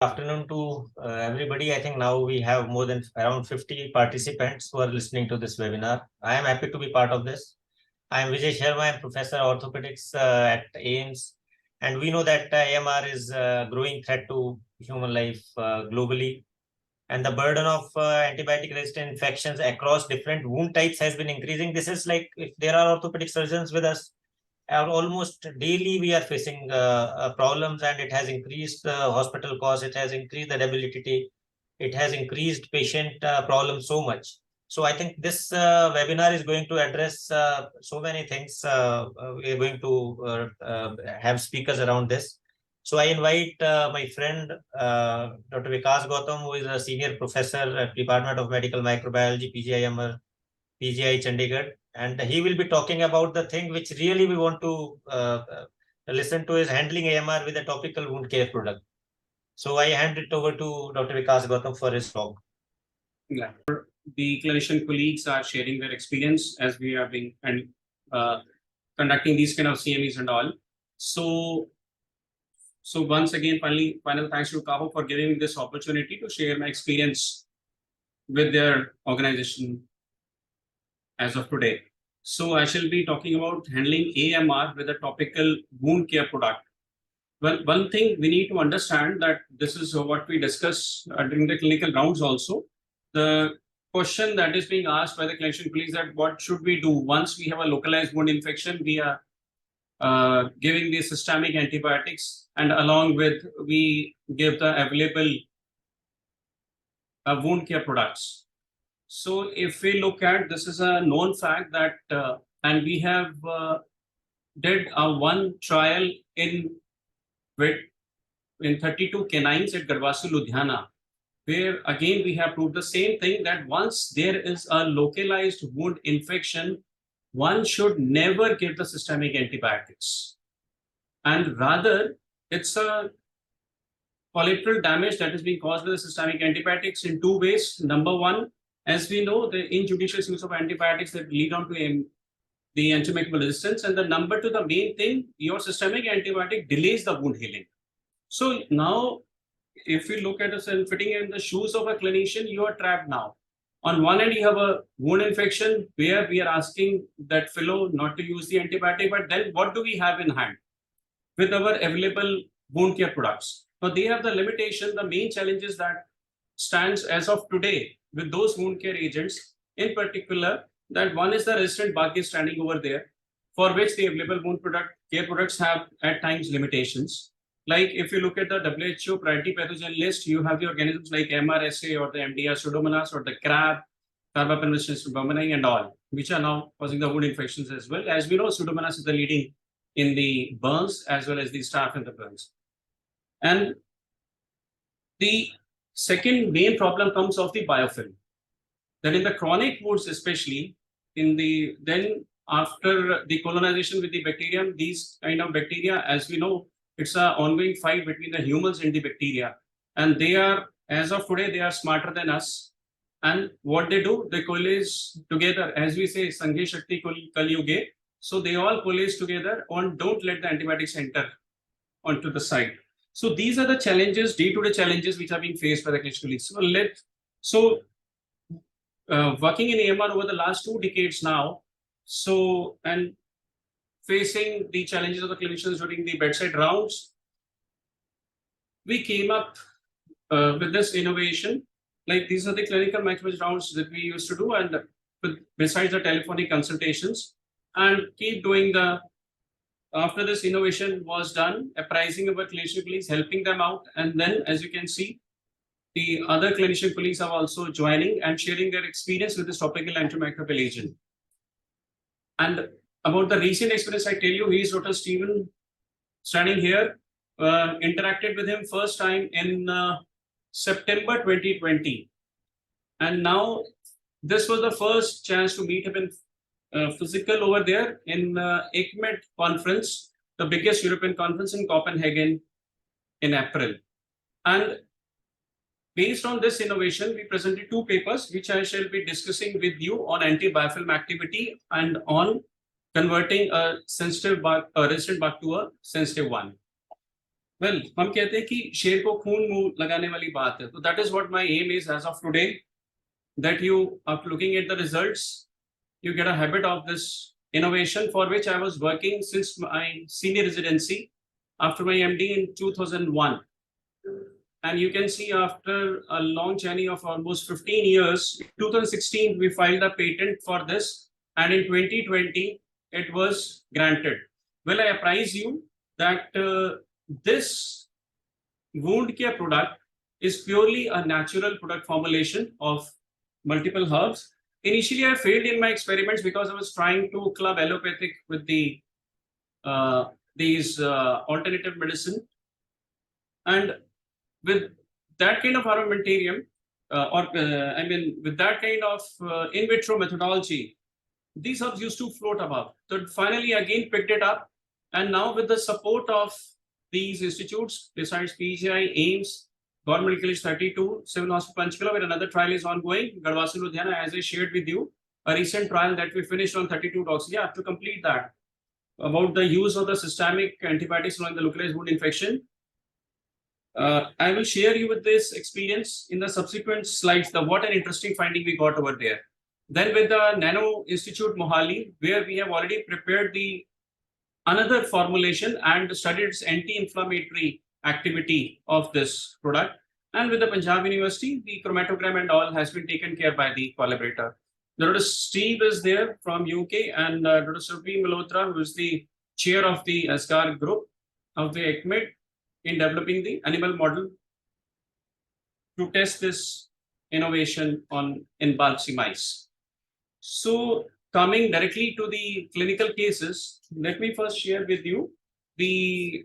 Afternoon to everybody. I think now we have more than around 50 participants who are listening to this webinar. I am happy to be part of this. I am Vijay Sharma. I am Professor of Orthopedics at AIMS. And we know that AMR is a growing threat to human life globally. And the burden of antibiotic-resistant infections across different wound types has been increasing. This is like if there are orthopedic surgeons with us, almost daily we are facing problems, and it has increased the hospital cost, it has increased the debility, it has increased patient problems so much. So I think this webinar is going to address so many things. We are going to have speakers around this. So I invite my friend, Dr. Vikas Gautam, who is a senior professor at Department of Medical Microbiology, PGIMR, PGI Chandigarh, and he will be talking about the thing which really we want to listen to is handling AMR with a topical wound care product. So I hand it over to Dr. Vikas Gautam for his talk. Yeah. The clinician colleagues are sharing their experience as we are being and conducting these kind of CMEs and all. So once again, final thanks to Kaho for giving me this opportunity to share my experience with their organization as of today. So I shall be talking about handling AMR with a topical wound care product. Well, one thing we need to understand that this is what we discuss during the clinical rounds also. The question that is being asked by the clinician colleagues that what should we do once we have a localized wound infection? We are giving the systemic antibiotics, and along with we give the available wound care products. So if we look at, this is a known fact that, and we have did one trial in 32 canines at Garvasu, Ludhiana, where again we have proved the same thing, that once there is a localized wound infection, one should never give the systemic antibiotics. And rather, it's a collateral damage that is being caused by the systemic antibiotics in two ways. Number one, as we know, the injudicious use of antibiotics that lead on to the antimicrobial resistance. And the number two, the main thing, your systemic antibiotic delays the wound healing. So now, if you look at us and fitting in the shoes of a clinician, you are trapped now. On one end, you have a wound infection where we are asking that fellow not to use the antibiotic, but then what do we have in hand with our available wound care products? Now, they have the limitation, the main challenges that stands as of today with those wound care agents, in particular, that one is the resistant bug is standing over there, for which the available wound care products have at times limitations. Like if you look at the WHO priority pathogen list, you have the organisms like MRSA or the MDR Pseudomonas or the crab, Carbapenems pneumoniae and all, which are now causing the wound infections as well. As we know, Pseudomonas is the leading in the burns as well as the staph in the burns. And the second main problem comes of the biofilm. Then in the chronic wounds, especially then after the colonization with the bacterium, these kind of bacteria, as we know, it's an ongoing fight between the humans and the bacteria. And they are, as of today, they are smarter than us. And what they do, they coalesce together, as we say, Sanghe Shakti Kal Yuge. So they all coalesce together and don't let the antibiotics enter onto the site. So these are the challenges, day-to-day challenges which are being faced by the clinicians. So working in AMR over the last 2 decades now, and facing the challenges of the clinicians during the bedside rounds, we came up with this innovation. Like these are the clinical microbiology rounds that we used to do, and besides the telephonic consultations, and keep doing after this innovation was done, apprising our clinician colleagues, helping them out. And then, as you can see, the other clinician colleagues are also joining and sharing their experience with this topical antimicrobial agent. And about the recent experience, I tell you, he is Dr. Stephen standing here, interacted with him first time in September 2020. And now this was the first chance to meet him in physical over there in ECMED conference, the biggest European conference in Copenhagen in April. And based on this innovation, we presented 2 papers, which I shall be discussing with you on anti-biofilm activity and on converting a sensitive bug, a resistant bug to a sensitive one. Well, हम कहते हैं कि शेर को खून मुंह लगाने वाली बात है. So that is what my aim is as of today, that you, after looking at the results, you get a habit of this innovation for which I was working since my senior residency after my MD in 2001. And you can see after a long journey of almost 15 years, 2016, we filed a patent for this. And in 2020, it was granted. Well, I apprise you that this wound care product is purely a natural product formulation of multiple herbs. Initially, I failed in my experiments because I was trying to club allopathic with the these alternative medicine. And with that kind of armamentarium, with that kind of in vitro methodology, these herbs used to float above. So finally, again picked it up, and now with the support of these institutes, besides PGI, AIMS, Government Medical College 32, Civil Hospital Panchkula, where another trial is ongoing, Gadwasi Ludhiana, as I shared with you, a recent trial that we finished on 32 dogs. Yeah, to complete that, about the use of the systemic antibiotics in the localized wound infection. I will share you with this experience in the subsequent slides, what an interesting finding we got over there. Then with the Nano Institute Mohali, where we have already prepared the another formulation and studied its anti-inflammatory activity of this product. And with the Punjab University, the chromatogram and all has been taken care by the collaborator. Dr. Steve is there from UK, and Dr. Supreme Malhotra, who is the chair of the ASCAR group of the ECMID, in developing the animal model to test this innovation in Balsi mice. So coming directly to the clinical cases, let me first share with you the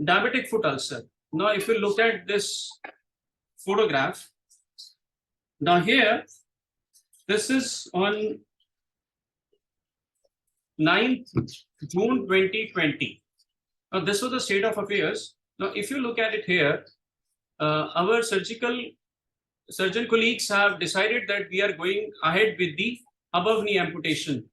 diabetic foot ulcer. Now, if you look at this photograph, now here, this is on 9th June 2020. Now, this was the state of affairs. Now, if you look at it here, our surgeon colleagues have decided that we are going ahead with the above knee amputation,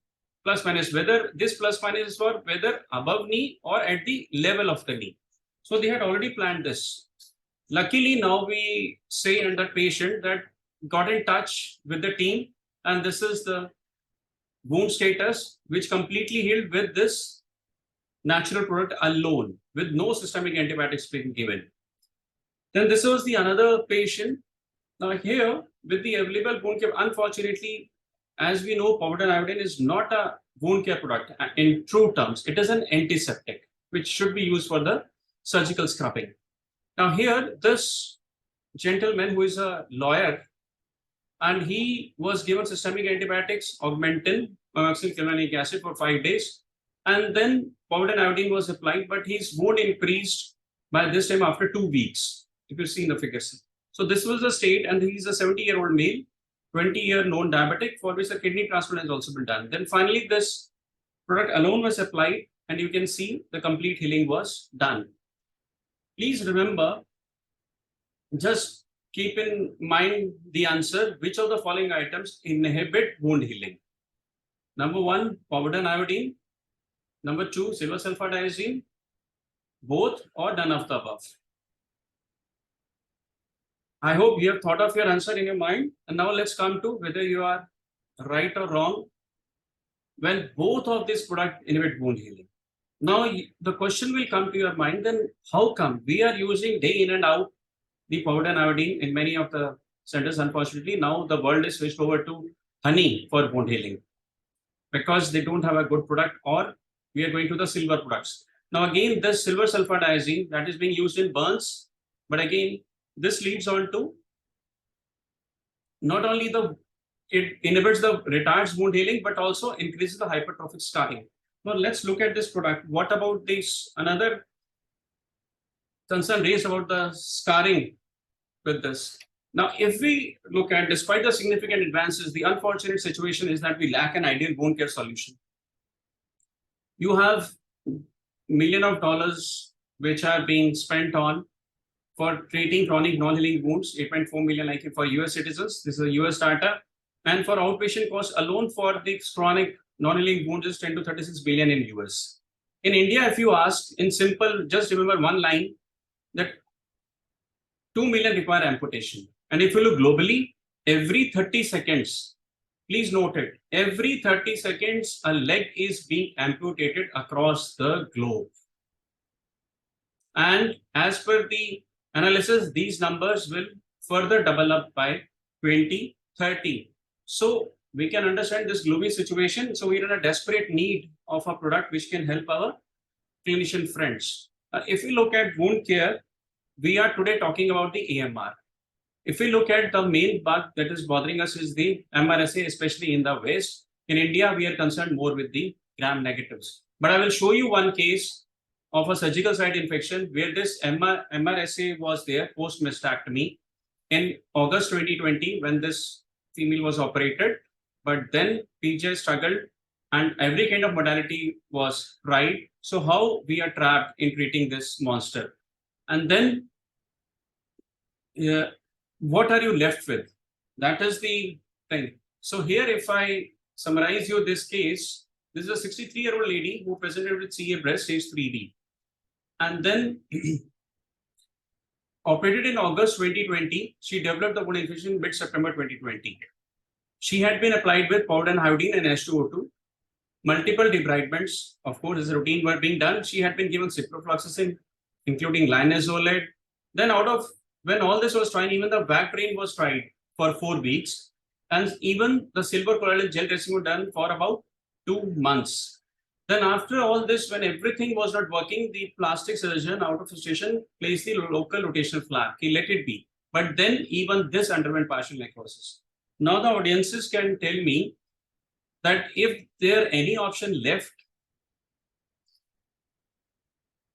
plus minus, whether this plus minus is for whether above knee or at the level of the knee. So they had already planned this. Luckily, now we say under patient that got in touch with the team, and this is the wound status, which completely healed with this natural product alone, with no systemic antibiotics being given. Then this was the another patient. Now here, with the available wound care, unfortunately, as we know, powdered iodine is not a wound care product in true terms. It is an antiseptic, which should be used for the surgical scrubbing. Now here, this gentleman who is a lawyer, and he was given systemic antibiotics, augmentin, cyanuric acid for 5 days, and then powdered iodine was applied, but his wound increased by this time after 2 weeks, if you see in the figures. So this was the state, and he's a 70-year-old male, 20-year known diabetic, for which a kidney transplant has also been done. Then finally, this product alone was applied, and you can see the complete healing was done. Please remember, just keep in mind the answer, which of the following items inhibit wound healing? Number 1, powdered iodine. Number 2, silver sulfadiazine. Both or none of the above. I hope you have thought of your answer in your mind. And now let's come to whether you are right or wrong. Well, both of these products inhibit wound healing. Now, the question will come to your mind, then how come we are using day in and out the powdered iodine in many of the centers? Unfortunately, now the world is switched over to honey for wound healing because they don't have a good product, or we are going to the silver products. Now, again, this silver sulfadiazine that is being used in burns, but again, this leads on to not only it inhibits the retards wound healing, but also increases the hypertrophic scarring. Now, let's look at this product. What about this? Another concern raised about the scarring with this. Now, if we look at, despite the significant advances, the unfortunate situation is that we lack an ideal wound care solution. You have millions of dollars which are being spent on for treating chronic non-healing wounds, 8.4 million like for US citizens. This is a US data. And for outpatient costs alone for the chronic non-healing wounds is 10 to 36 billion in US. In India, if you ask in simple, just remember one line that 2 million require amputation. And if you look globally, every 30 seconds, please note it, every 30 seconds, a leg is being amputated across the globe. And as per the analysis, these numbers will further double up by 2030. So we can understand this global situation. So we're in a desperate need of a product which can help our clinician friends. If we look at wound care, we are today talking about the AMR. If we look at the main bug that is bothering us is the MRSA, especially in the West. In India, we are concerned more with the gram negatives. But I will show you one case of a surgical site infection where this MRSA was there post mastectomy in August 2020 when this female was operated. But then Vijay struggled and every kind of modality was tried. So how we are trapped in treating this monster? And then what are you left with? That is the thing. So here, if I summarize you this case, this is a 63-year-old lady who presented with CA breast stage 3B. And then operated in August 2020, she developed the wound infection mid-September 2020. She had been applied with powder and iodine and H2O2. Multiple debridements, of course, as a routine were being done. She had been given ciprofloxacin, including linezolid. Then when all this was tried, even the back drain was tried for 4 weeks. And even the silver colloidal gel dressing was done for about 2 months. Then after all this, when everything was not working, the plastic surgeon out of frustration placed the local rotational flap. He let it be. But then even this underwent partial necrosis. Now the audiences can tell me that if there any option left.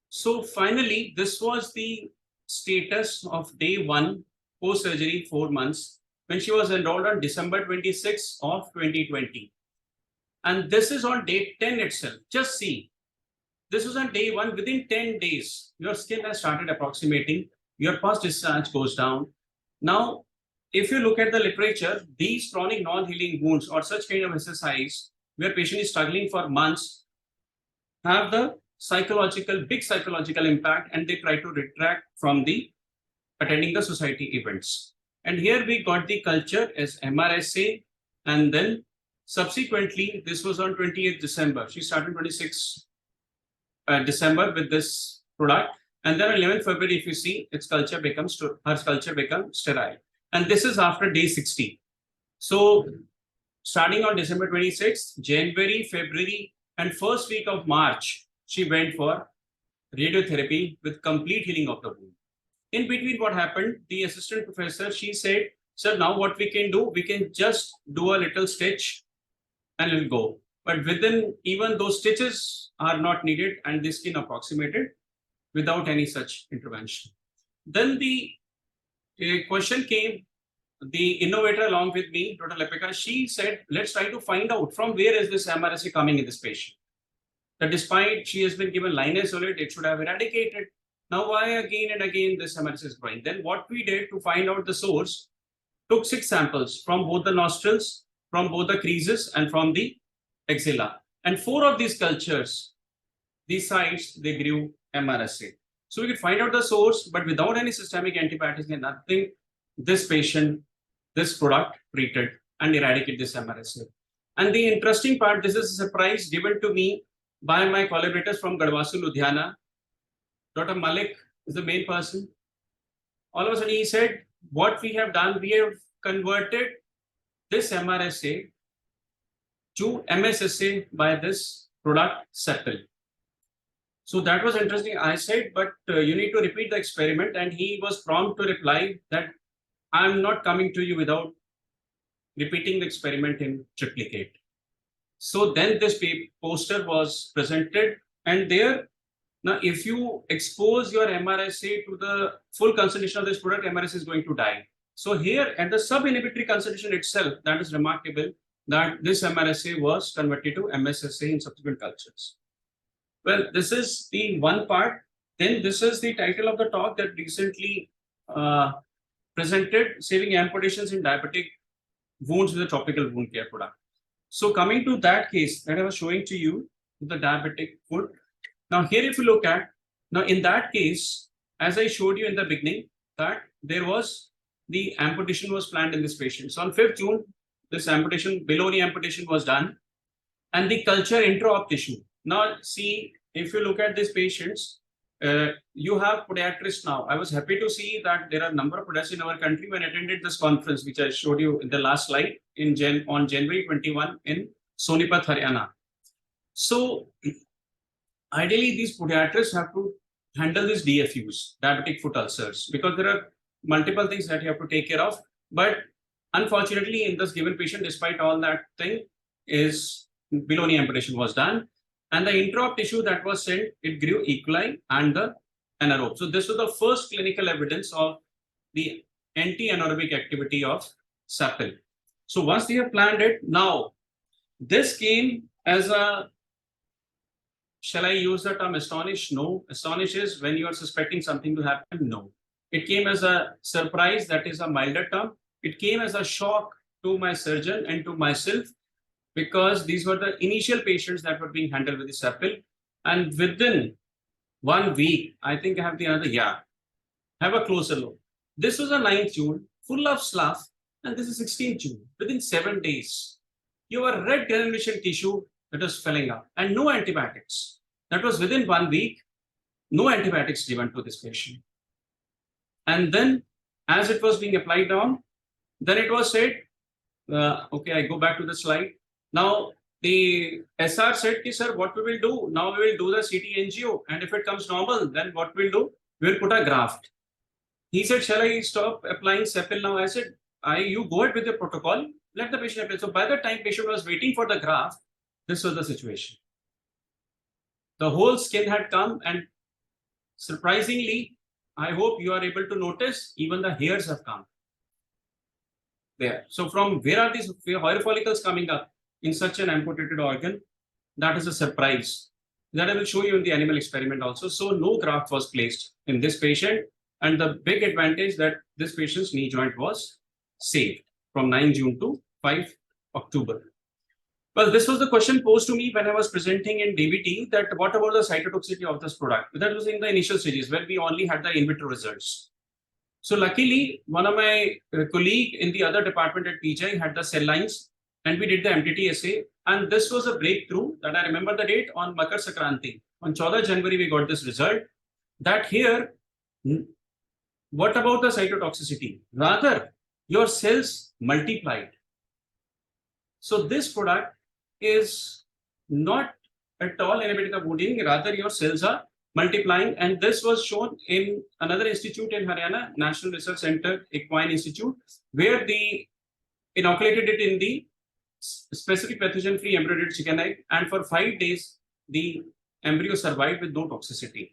So finally, this was the status of day 1 post-surgery 4 months when she was enrolled on December 26 of 2020. And this is on day 10 itself. Just see, this was on day 1. Within 10 days, your skin has started approximating, your post-discharge goes down. Now, if you look at the literature, these chronic non-healing wounds or such kind of SSIs where patient is struggling for months have the big psychological impact, and they try to retract from the attending the society events. And here we got the culture as MRSA, and then subsequently, this was on 28th December. She started 26th December with this product. And then on 11th February, if you see, her culture becomes sterile. And this is after day 60. So starting on December 26th, January, February, and first week of March, she went for radiotherapy with complete healing of the wound. In between, what happened, the assistant professor, she said, sir, now what we can do, we can just do a little stitch and it'll go. But within, even those stitches are not needed and the skin approximated without any such intervention. Then the question came, the innovator along with me, Dr. Lepika, she said, let's try to find out from where is this MRSA coming in this patient. That despite she has been given linezolid, it should have eradicated. Now why again and again this MRSA is growing? Then what we did to find out the source, took 6 samples from both the nostrils, from both the creases and from the axilla. And 4 of these cultures, these sites, they grew MRSA. So we could find out the source, but without any systemic antibiotics and nothing, this patient, this product treated and eradicate this MRSA. And the interesting part, this is a surprise given to me by my collaborators from Gadwasu, Ludhiana. Dr. Malik is the main person. All of a sudden he said, what we have done, we have converted this MRSA to MSSA by this product Settle. So that was interesting. I said, but you need to repeat the experiment. And he was prompt to reply that I'm not coming to you without repeating the experiment in triplicate. So then this poster was presented, and there, now if you expose your MRSA to the full concentration of this product, MRSA is going to die. So here at the sub-inhibitory concentration itself, that is remarkable that this MRSA was converted to MSSA in subsequent cultures. Well, this is the one part. Then this is the title of the talk that recently presented, Saving Amputations in Diabetic Wounds with a Topical Wound Care Product. So coming to that case that I was showing to you, the diabetic foot. Now here if you look at, now in that case, as I showed you in the beginning, that there was the amputation was planned in this patient. So on 5th June, this amputation, below knee amputation was done, and the culture intra-op tissue. Now see, if you look at these patients, you have podiatrists now. I was happy to see that there are a number of podiatrists in our country when I attended this conference, which I showed you in the last slide on January 21 in Sonipat, Haryana. So ideally, these podiatrists have to handle these DFUs, diabetic foot ulcers, because there are multiple things that you have to take care of. But unfortunately, in this given patient, despite all that thing, is below knee amputation was done. And the intra-op tissue that was sent, it grew equine and the anaerobe. So this was the first clinical evidence of the anti-anaerobic activity of SAPIL. So once they have planned it, now this came as a, shall I use the term astonish? No. Astonish is when you are suspecting something to happen. No. It came as a surprise, that is a milder term. It came as a shock to my surgeon and to myself, because these were the initial patients that were being handled with the SAPIL. And within 1 week, I think I have the another, have a closer look. This was a 9th June, full of slough, and this is 16th June. Within 7 days, you have a red granulation tissue that was filling up and no antibiotics. That was within 1 week, no antibiotics given to this patient. And then as it was being applied on, then it was said, okay, I go back to the slide. Now the SR said, sir, what we will do? Now we will do the CT angio, and if it comes normal, then what we'll do? We will put a graft. He said, shall I stop applying SAPIL now? I said, you go ahead with the protocol, let the patient apply. So by the time patient was waiting for the graft, this was the situation. The whole skin had come, and surprisingly, I hope you are able to notice, even the hairs have come there. So from where are these hair follicles coming up in such an amputated organ? That is a surprise. That I will show you in the animal experiment also. So no graft was placed in this patient, and the big advantage that this patient's knee joint was saved from 9 June to 5 October. Well, this was the question posed to me when I was presenting in DBT, that what about the cytotoxicity of this product? That was in the initial stages where we only had the in vitro results. So luckily, one of my colleague in the other department at Vijay had the cell lines, and we did the MTT assay. And this was a breakthrough that I remember the date on Makar Sankranti. On 14 January, we got this result that here, what about the cytotoxicity? Rather, your cells multiplied. So this product is not at all inhibiting the wound healing, rather your cells are multiplying. And this was shown in another institute in Haryana, National Research Center, Equine Institute, where they inoculated it in the specific pathogen-free embryo chicken egg, and for 5 days, the embryo survived with no toxicity.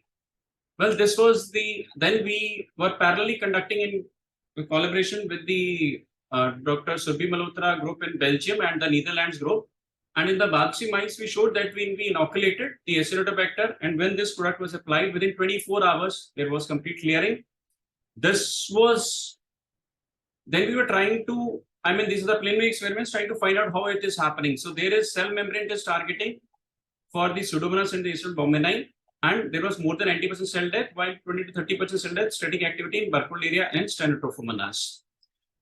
Well, this was then we were parallelly conducting in collaboration with the Dr. Subhi Malhotra group in Belgium and the Netherlands group. And in the biopsy mice, we showed that when we inoculated the Acinetobacter, and when this product was applied, within 24 hours, there was complete clearing. This was, then we were trying to, these are the preliminary experiments, trying to find out how it is happening. So there is cell membrane test targeting for the Pseudomonas and the Acinetobacter, and there was more than 90% cell death, while 20 to 30% cell death, static activity in Burkholderia and Stenotrophomonas.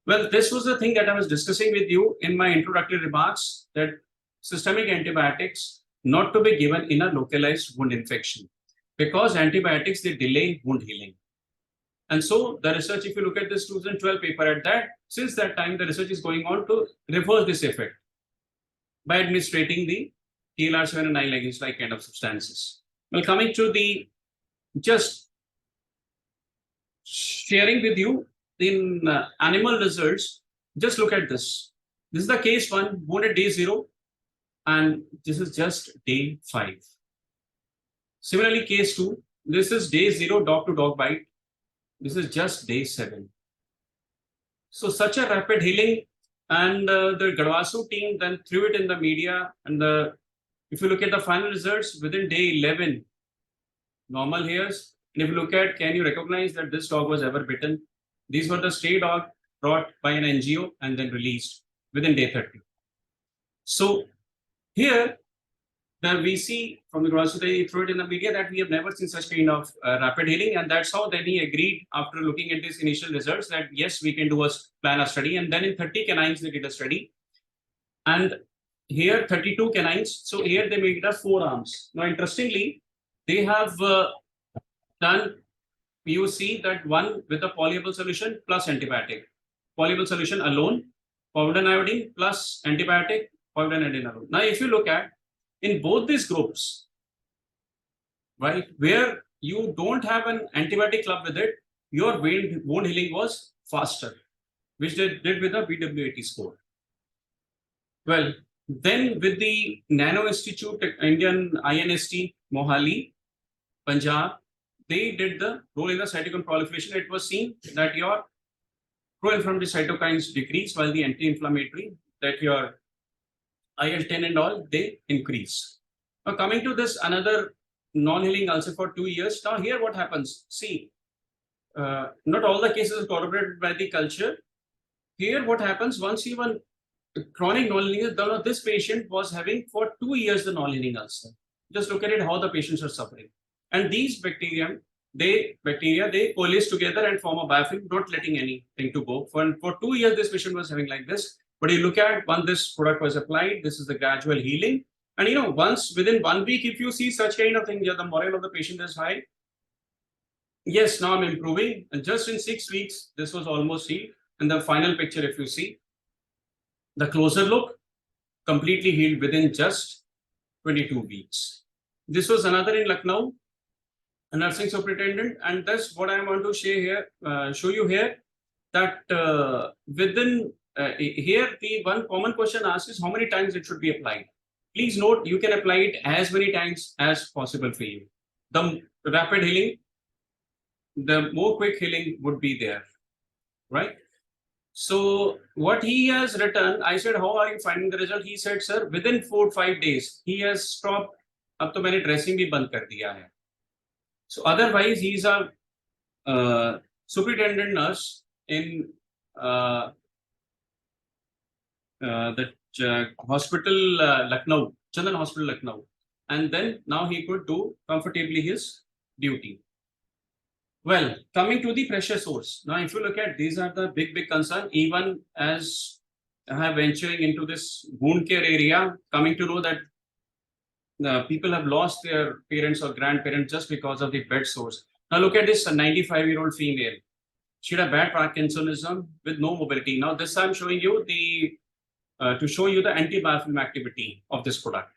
Well, this was the thing that I was discussing with you in my introductory remarks, that systemic antibiotics not to be given in a localized wound infection, because antibiotics, they delay wound healing. And so the research, if you look at this 2012 paper at that, since that time, the research is going on to reverse this effect by administrating the TLR7 and 9 ligands-like kind of substances. Well, coming to the, just sharing with you in animal results, just look at this. This is the case 1, wound at day 0, and this is just day 5. Similarly, case 2, this is day 0, dog to dog bite. This is just day 7. So such a rapid healing, and the Gadwasu team then threw it in the media, and if you look at the final results, within day 11, normal hairs. And if you look at, can you recognize that this dog was ever bitten? These were the stray dog brought by an NGO and then released within day 30. So here, Then we see from the ground, they throw it in the media that we have never seen such kind of rapid healing, and that's how then he agreed after looking at these initial results that yes, we can do plan a study, and then in 30 canines they did a study, and here 32 canines. So here they made it as 4 arms. Now interestingly, they have done. You see that one with a polyable solution plus antibiotic, polyable solution alone, povidone iodine plus antibiotic, povidone iodine alone. Now if you look at in both these groups, right, where you don't have an antibiotic club with it, your wound healing was faster, which they did with a BW80 score. Well, then with the Nano Institute, Indian INST, Mohali, Punjab, they did the role in the cytokine proliferation. It was seen that your pro-inflammatory cytokines decrease while the anti-inflammatory, that your IL-10 and all, they increase. Now coming to this another non-healing ulcer for 2 years. Now here what happens? See, not all the cases are corroborated by the culture. Here what happens once you have a chronic non-healing ulcer, this patient was having for 2 years the non-healing ulcer. Just look at it, how the patients are suffering. And these bacteria, they coalesce together and form a biofilm, not letting anything to go. For 2 years, this patient was having like this. But you look at when this product was applied, this is the gradual healing. And you know, once within 1 week, if you see such kind of thing, the morale of the patient is high. Yes, now I'm improving. And just in 6 weeks, this was almost healed. And the final picture, if you see, the closer look, completely healed within just 22 weeks. This was another in Lucknow, a nursing superintendent, and that's what I want to show you here, that within here the one common question asked is how many times it should be applied. Please note, you can apply it as many times as possible for you. The rapid healing, the more quick healing would be there, right? So what he has written, I said, how are you finding the result? He said, sir, within 4 or 5 days, he has stopped. अब तो मैंने dressing भी बंद कर दिया है. So otherwise, he is a superintendent nurse in the hospital Lucknow, Chandan Hospital Lucknow, and then now he could do comfortably his duty. Well, coming to the pressure source. Now, if you look at, these are the big concern, even as I have venturing into this wound care area, coming to know that people have lost their parents or grandparents just because of the bed sores. Now look at this 95-year-old female. She had a bad Parkinsonism with no mobility. Now this I'm showing you the to show you the anti-biofilm activity of this product.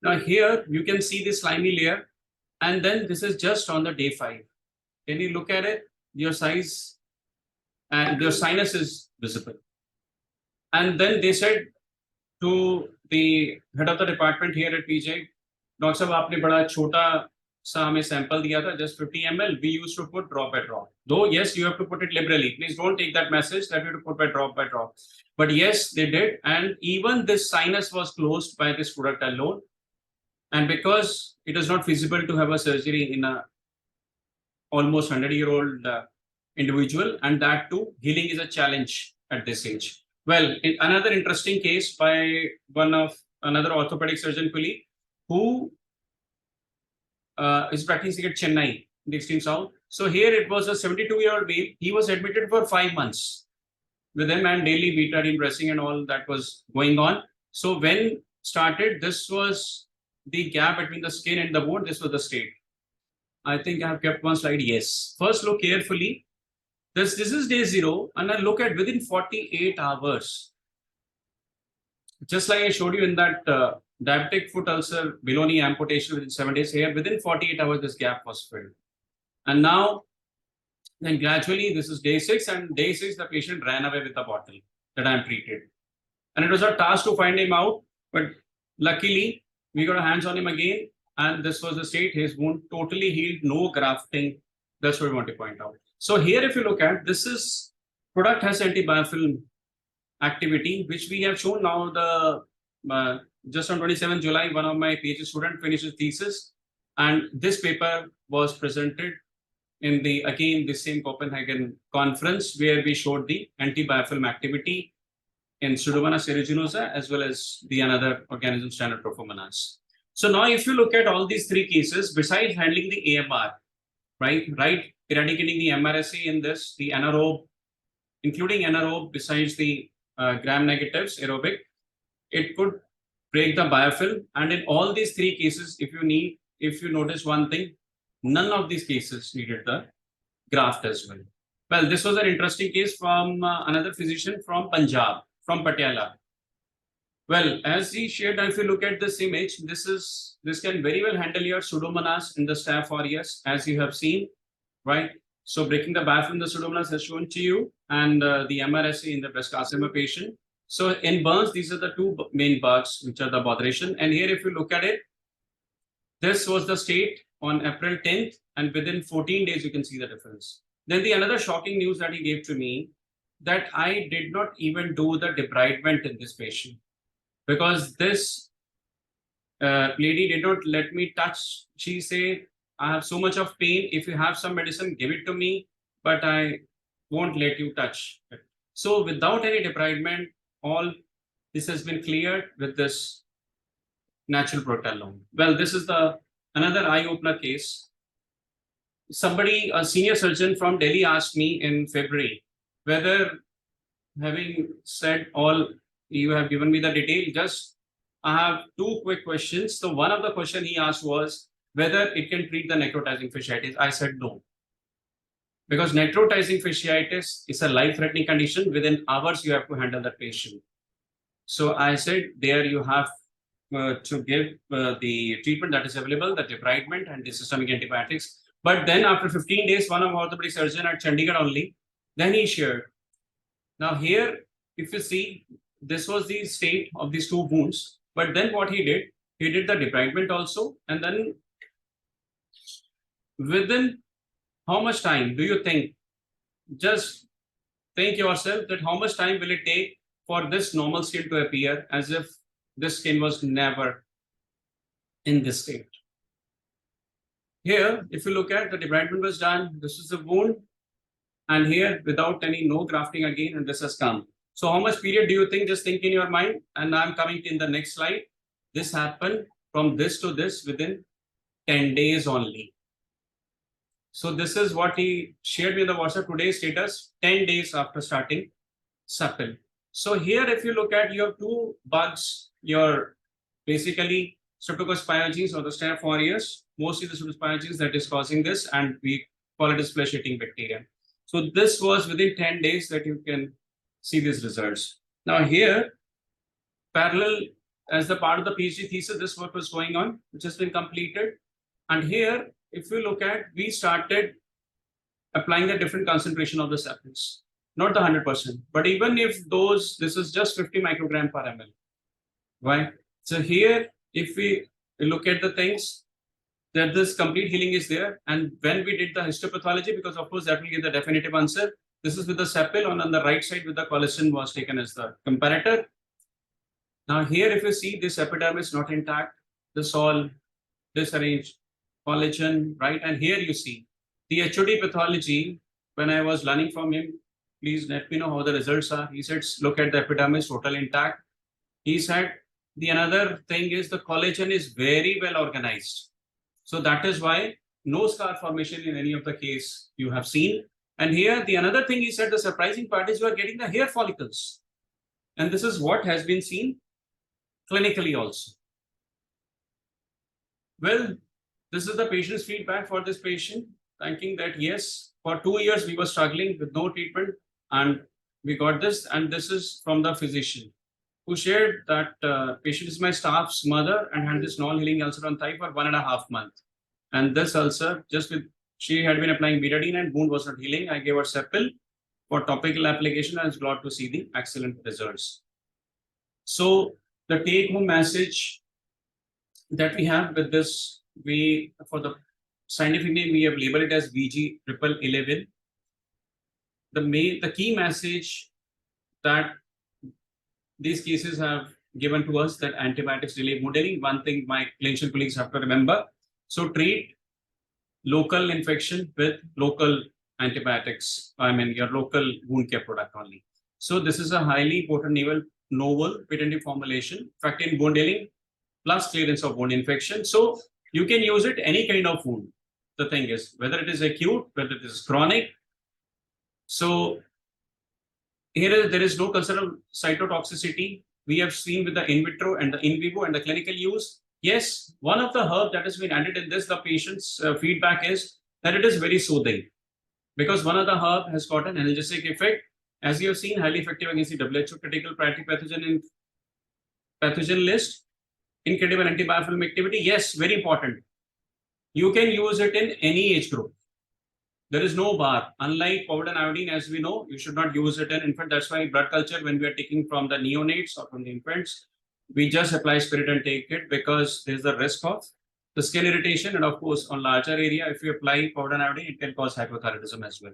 Now here you can see this slimy layer, and then this is just on the day 5. Can you look at it? Your size and your sinus is visible. And then they said to the head of the department here at Vijay, Doctor साहब आपने बड़ा छोटा सा हमें sample दिया था, just 50 ml. We used to put drop by drop. Though yes, you have to put it liberally. Please don't take that message that you have to put by drop. But yes, they did, and even this sinus was closed by this product alone. And because it is not feasible to have a surgery in a almost 100-year-old individual, and that too, healing is a challenge at this age. Well, another interesting case by another orthopedic surgeon colleague who is practicing at Chennai, in the extreme south. So here it was a 72-year-old male. He was admitted for 5 months with him, and daily betadine dressing and all that was going on. So when started, this was the gap between the skin and the wound. This was the state. I think I have kept one slide. Yes. First, look carefully. This is day 0, and I look at within 48 hours. Just like I showed you in that diabetic foot ulcer below knee amputation within 7 days, here within 48 hours this gap was filled. And now then gradually this is day 6, and day 6 the patient ran away with the bottle that I am treated, and it was a task to find him out, but luckily we got our hands on him again, and this was the state. His wound totally healed, no grafting. That's what we want to point out. So here if you look at, this is product has anti-biofilm activity, which we have shown now. The just on 27 July, one of my PhD student finished his thesis, and this paper was presented in the same Copenhagen conference, where we showed the anti-biofilm activity in Pseudomonas aeruginosa as well as the another organism, Standard Profomonas. So now if you look at all these three cases, besides handling the AMR, right, eradicating the MRSA in this, the anaerobe, including anaerobe besides the gram negatives, aerobic, it could break the biofilm. And in all these three cases, if you notice one thing, none of these cases needed the graft as well. Well, this was an interesting case from another physician from Punjab, from Patiala. Well, as he shared, if you look at this image, this can very well handle your Pseudomonas in the Staph aureus, as you have seen, right? So breaking the biofilm, the Pseudomonas has shown to you, and the MRSA in the breast carcinoma patient. So in burns, these are the two main bugs which are the botheration. And here, if you look at it, this was the state on April 10th, and within 14 days, you can see the difference. Then the another shocking news that he gave to me, that I did not even do the debridement in this patient, because this lady did not let me touch. She said, I have so much of pain. If you have some medicine, give it to me, but I won't let you touch it. So without any debridement, all this has been cleared with this natural protel loan. Well, this is another eye-opener case. Somebody, a senior surgeon from Delhi, asked me in February whether, having said all, you have given me the detail, just I have two quick questions. So one of the question he asked was whether it can treat the necrotizing fasciitis. I said no, because necrotizing fasciitis is a life-threatening condition. Within hours, you have to handle that patient. So I said, there you have to give the treatment that is available, the debridement and the systemic antibiotics. But then after 15 days, one of our orthopedic surgeon at Chandigarh only, then he shared. Now here, if you see, this was the state of these two wounds. But then what he did the debridement also. And then within how much time do you think? Just think yourself that how much time will it take for this normal skin to appear, as if this skin was never in this state. Here, if you look at, the debridement was done, this is the wound, and here without no grafting again, and this has come. So how much period do you think? Just think in your mind, and I'm coming in the next slide. This happened from this to this within 10 days only. So this is what he shared with the WhatsApp today's status, 10 days after starting supple. So here, if you look at your two bugs, your basically Streptococcus pyogenes or the Staph aureus, mostly the Streptococcus pyogenes that is causing this, and we call it as flesh-eating bacteria. So this was within 10 days that you can see these results. Now here, parallel as the part of the PhD thesis, this work was going on, which has been completed. And here, if you look at, we started applying the different concentration of the samples. Not the 100%, but even if this is just 50 microgram per ml, right? So here, if we look at the things, that this complete healing is there. And when we did the histopathology, because of course that will give the definitive answer, this is with the sepal, and on the right side with the collagen was taken as the comparator. Now here, if you see, this epidermis not intact, this all disarranged collagen, right? And here you see the HOD pathology. When I was learning from him, please let me know how the results are. He said, look at the epidermis, total intact. He said, the another thing is the collagen is very well organized. So that is why no scar formation in any of the case you have seen. And here, the another thing he said, the surprising part is you are getting the hair follicles. And this is what has been seen clinically also. Well, this is the patient's feedback for this patient, thanking that, yes, for 2 years we were struggling with no treatment, and we got this. And this is from the physician who shared that patient is my staff's mother and had this non-healing ulcer on thigh for 1.5 months. And this ulcer, she had been applying betadine and wound was not healing. I gave her sepal for topical application and was glad to see the excellent results. So the take-home message that we have with this, for the scientific name, we have labeled it as VG1111. The key message that these cases have given to us, that antibiotics delay wound healing. One thing my clinician colleagues have to remember. So treat local infection with local antibiotics. I mean, your local wound care product only. So this is a highly potent novel patented formulation. In fact, in wound healing, plus clearance of wound infection. So you can use it any kind of wound. The thing is, whether it is acute, whether it is chronic. So there is no concern of cytotoxicity. We have seen with the in vitro and the in vivo and the clinical use. Yes, one of the herb that has been added in this, the patient's feedback is that it is very soothing, because one of the herb has got an analgesic effect. As you have seen, highly effective against the WHO critical priority pathogen in pathogen list, incredible antibiofilm activity. Yes, very important. You can use it in any age group. There is no bar. Unlike powdered and iodine, as we know, you should not use it in infant. That's why blood culture, when we are taking from the neonates or from the infants, we just apply spirit and take it, because there's the risk of the skin irritation. And of course, on larger area, if you apply powdered and iodine, it can cause hypothyroidism as well.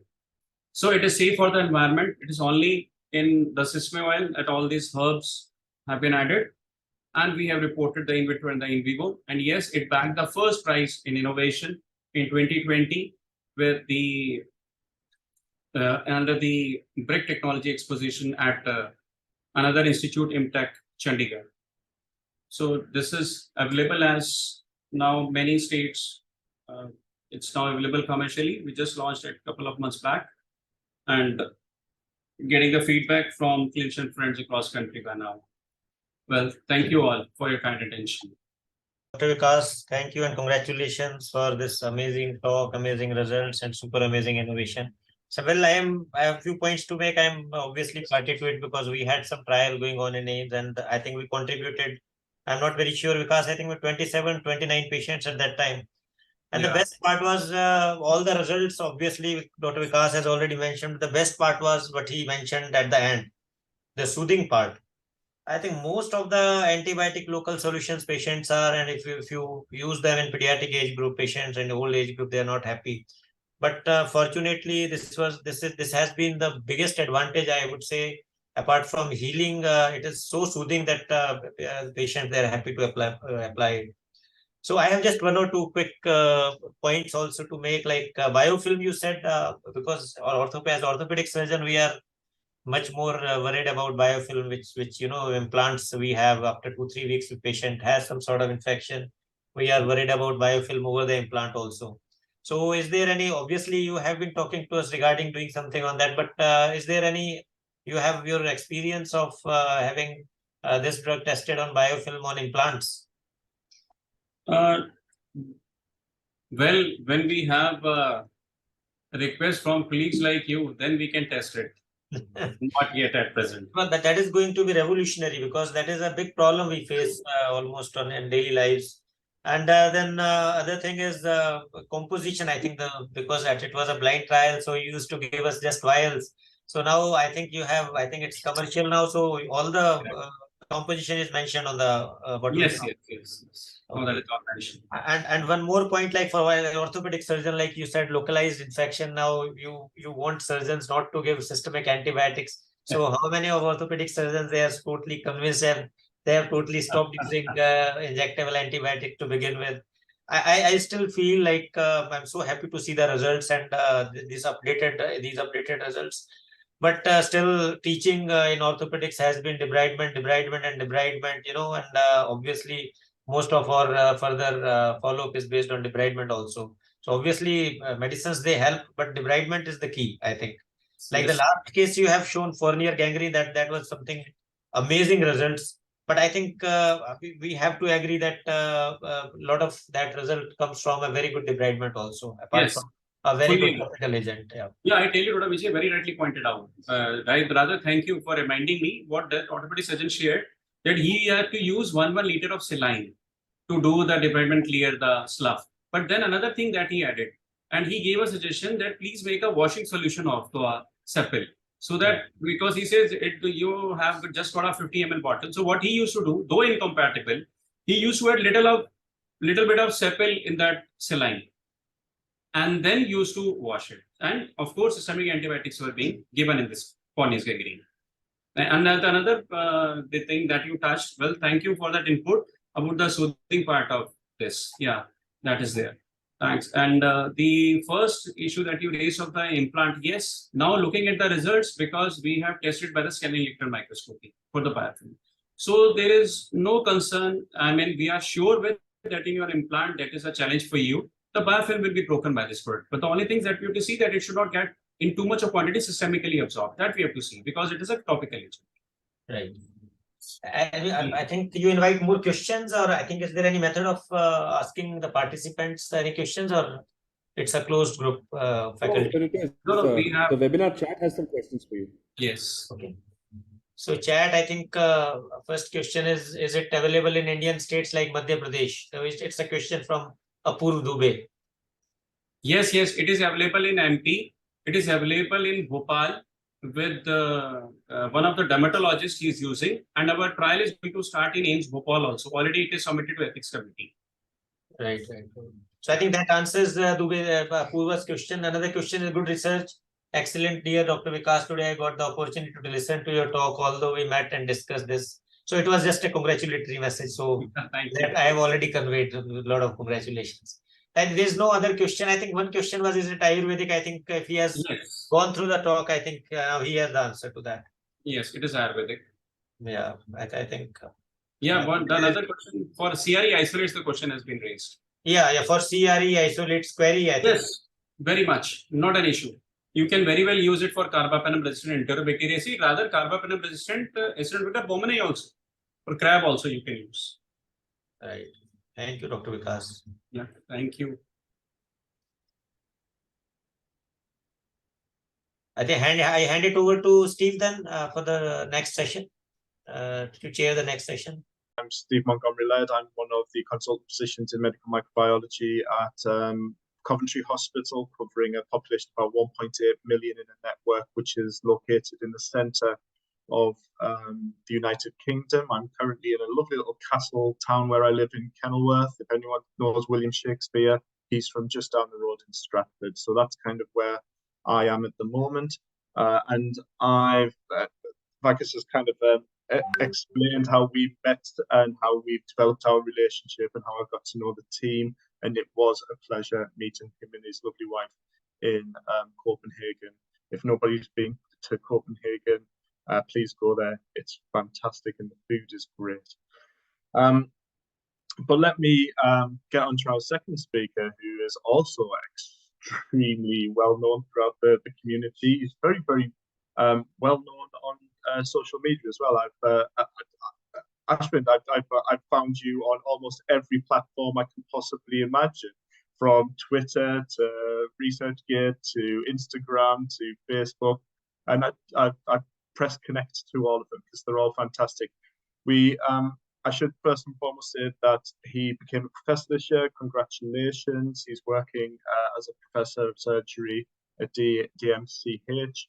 So it is safe for the environment. It is only in the sesame oil that all these herbs have been added. And we have reported the in vitro and the in vivo. And yes, it bagged the first prize in innovation in 2020 with the under the brick technology exposition at another institute, IMTech, Chandigarh. So this is available as now many states. It's now available commercially. We just launched it a couple of months back, and getting the feedback from clinician friends across country by now. Well, thank you all for your kind attention. Dr. Vikas, thank you and congratulations for this amazing talk, amazing results, and super amazing innovation. So, well, I have a few points to make. I'm obviously party to it because we had some trial going on in AIDS, and I think we contributed. I'm not very sure, because I think we 27, 29 patients at that time. And the best part was all the results. Obviously, Dr. Vikas has already mentioned. The best part was what he mentioned at the end, the soothing part. I think most of the antibiotic local solutions patients are, and if you use them in pediatric age group patients and old age group, they are not happy. But fortunately, this has been the biggest advantage, I would say. Apart from healing, it is so soothing that patients, they are happy to apply it. So I have just one or two quick points also to make, like biofilm. You said because as orthopedic surgeon, we are much more worried about biofilm, which implants we have after 2-3 weeks. The patient has some sort of infection, we are worried about biofilm over the implant also. So is there any, obviously you have been talking to us regarding doing something on that, but is there any, you have your experience of having this drug tested on biofilm on implants? Well, when we have a request from colleagues like you, then we can test it. Not yet at present. Well, that is going to be revolutionary, because that is a big problem we face almost in daily lives. And then other thing is the composition. I think because it was a blind trial, so you used to give us just vials. So now I think I think it's commercial now. So all the composition is mentioned on the bottle. Yes. Oh, that is all mentioned. And one more point, like for an orthopedic surgeon, like you said, localized infection. Now you want surgeons not to give systemic antibiotics. So how many of orthopedic surgeons, they are totally convinced and they have totally stopped using injectable antibiotic to begin with. I still feel like I'm so happy to see the results and these updated results. But still, teaching in orthopedics has been debridement, and obviously most of our further follow-up is based on debridement also. So obviously medicines, they help, but debridement is the key, I think. Like the last case you have shown, Fournier gangrene, that was something amazing results. But I think we have to agree that a lot of that result comes from a very good debridement also, apart from a very good topical agent. Yeah, I tell you, Dr. Vijay very rightly pointed out. Rather, thank you for reminding me what the orthopedic surgeon shared, that he had to use 1 liter of saline to do the debridement, clear the slough. But then another thing that he added, and he gave a suggestion that please make a washing solution of the sepal. So that, because he says you have just got a 50 ml bottle. So what he used to do, though incompatible, he used to add little bit of sepal in that saline, and then used to wash it. And of course, systemic antibiotics were being given in this Fournier's gangrene. And another the thing that you touched, well, thank you for that input about the soothing part of this. Yeah, that is there. Thanks. And the first issue that you raised of the implant, yes, now looking at the results, because we have tested by the scanning electron microscopy for the biofilm. So there is no concern. I mean, we are sure with that in your implant, that is a challenge for you. The biofilm will be broken by this product. But the only thing that we have to see that it should not get in too much of quantity systemically absorbed. That we have to see because it is a topical agent. Right. I think you invite more questions, or I think is there any method of asking the participants any questions, or it's a closed group faculty? But it is. No, we have. The webinar chat has some questions for you. Yes. Okay. So chat, I think first question is it available in Indian states like Madhya Pradesh? So it's a question from Apurv Dubey. Yes, it is available in MP. It is available in Bhopal with one of the dermatologists he is using, and our trial is going to start in AIMS Bhopal also. Already it is submitted to ethics committee. Right. So I think that answers Purva's question. Another question is good research. Excellent, dear Dr. Vikas. Today I got the opportunity to listen to your talk, although we met and discussed this. So it was just a congratulatory message. So that I have already conveyed a lot of congratulations. And there's no other question. I think one question was, is it Ayurvedic? I think if he has gone through the talk, I think he has the answer to that. Yes, it is Ayurvedic. Yeah, I think. Yeah, but the other question for CRE isolates, the question has been raised. Yeah, for CRE isolates query, I think. Yes, very much. Not an issue. You can very well use it for carbapenem resistant enterobacteriaceae, rather carbapenem resistant Acinetobacter baumannii also. For crab also you can use. Right. Thank you, Dr. Vikas. Yeah, thank you. I think I hand it over to Steve then for the next session, to chair the next session. I'm Steve Montgomery Laird. I'm one of the consultant physicians in medical microbiology at Coventry Hospital, covering a population of about 1.8 million in a network which is located in the centre of the United Kingdom. I'm currently in a lovely little castle town where I live in Kenilworth. If anyone knows William Shakespeare, he's from just down the road in Stratford. So that's kind of where I am at the moment. And I've Vikas has kind of explained how we met and how we've developed our relationship and how I got to know the team. And it was a pleasure meeting him and his lovely wife in Copenhagen. If nobody's been to Copenhagen, please go there. It's fantastic and the food is great. But let me get on to our second speaker, who is also extremely well known throughout the community. He's very, very well known on social media as well. Ashvind, I've found you on almost every platform I can possibly imagine, from Twitter to ResearchGate to Instagram to Facebook, and I pressed connect to all of them because they're all fantastic. I should first and foremost say that he became a professor this year. Congratulations. He's working as a professor of surgery at DMCH.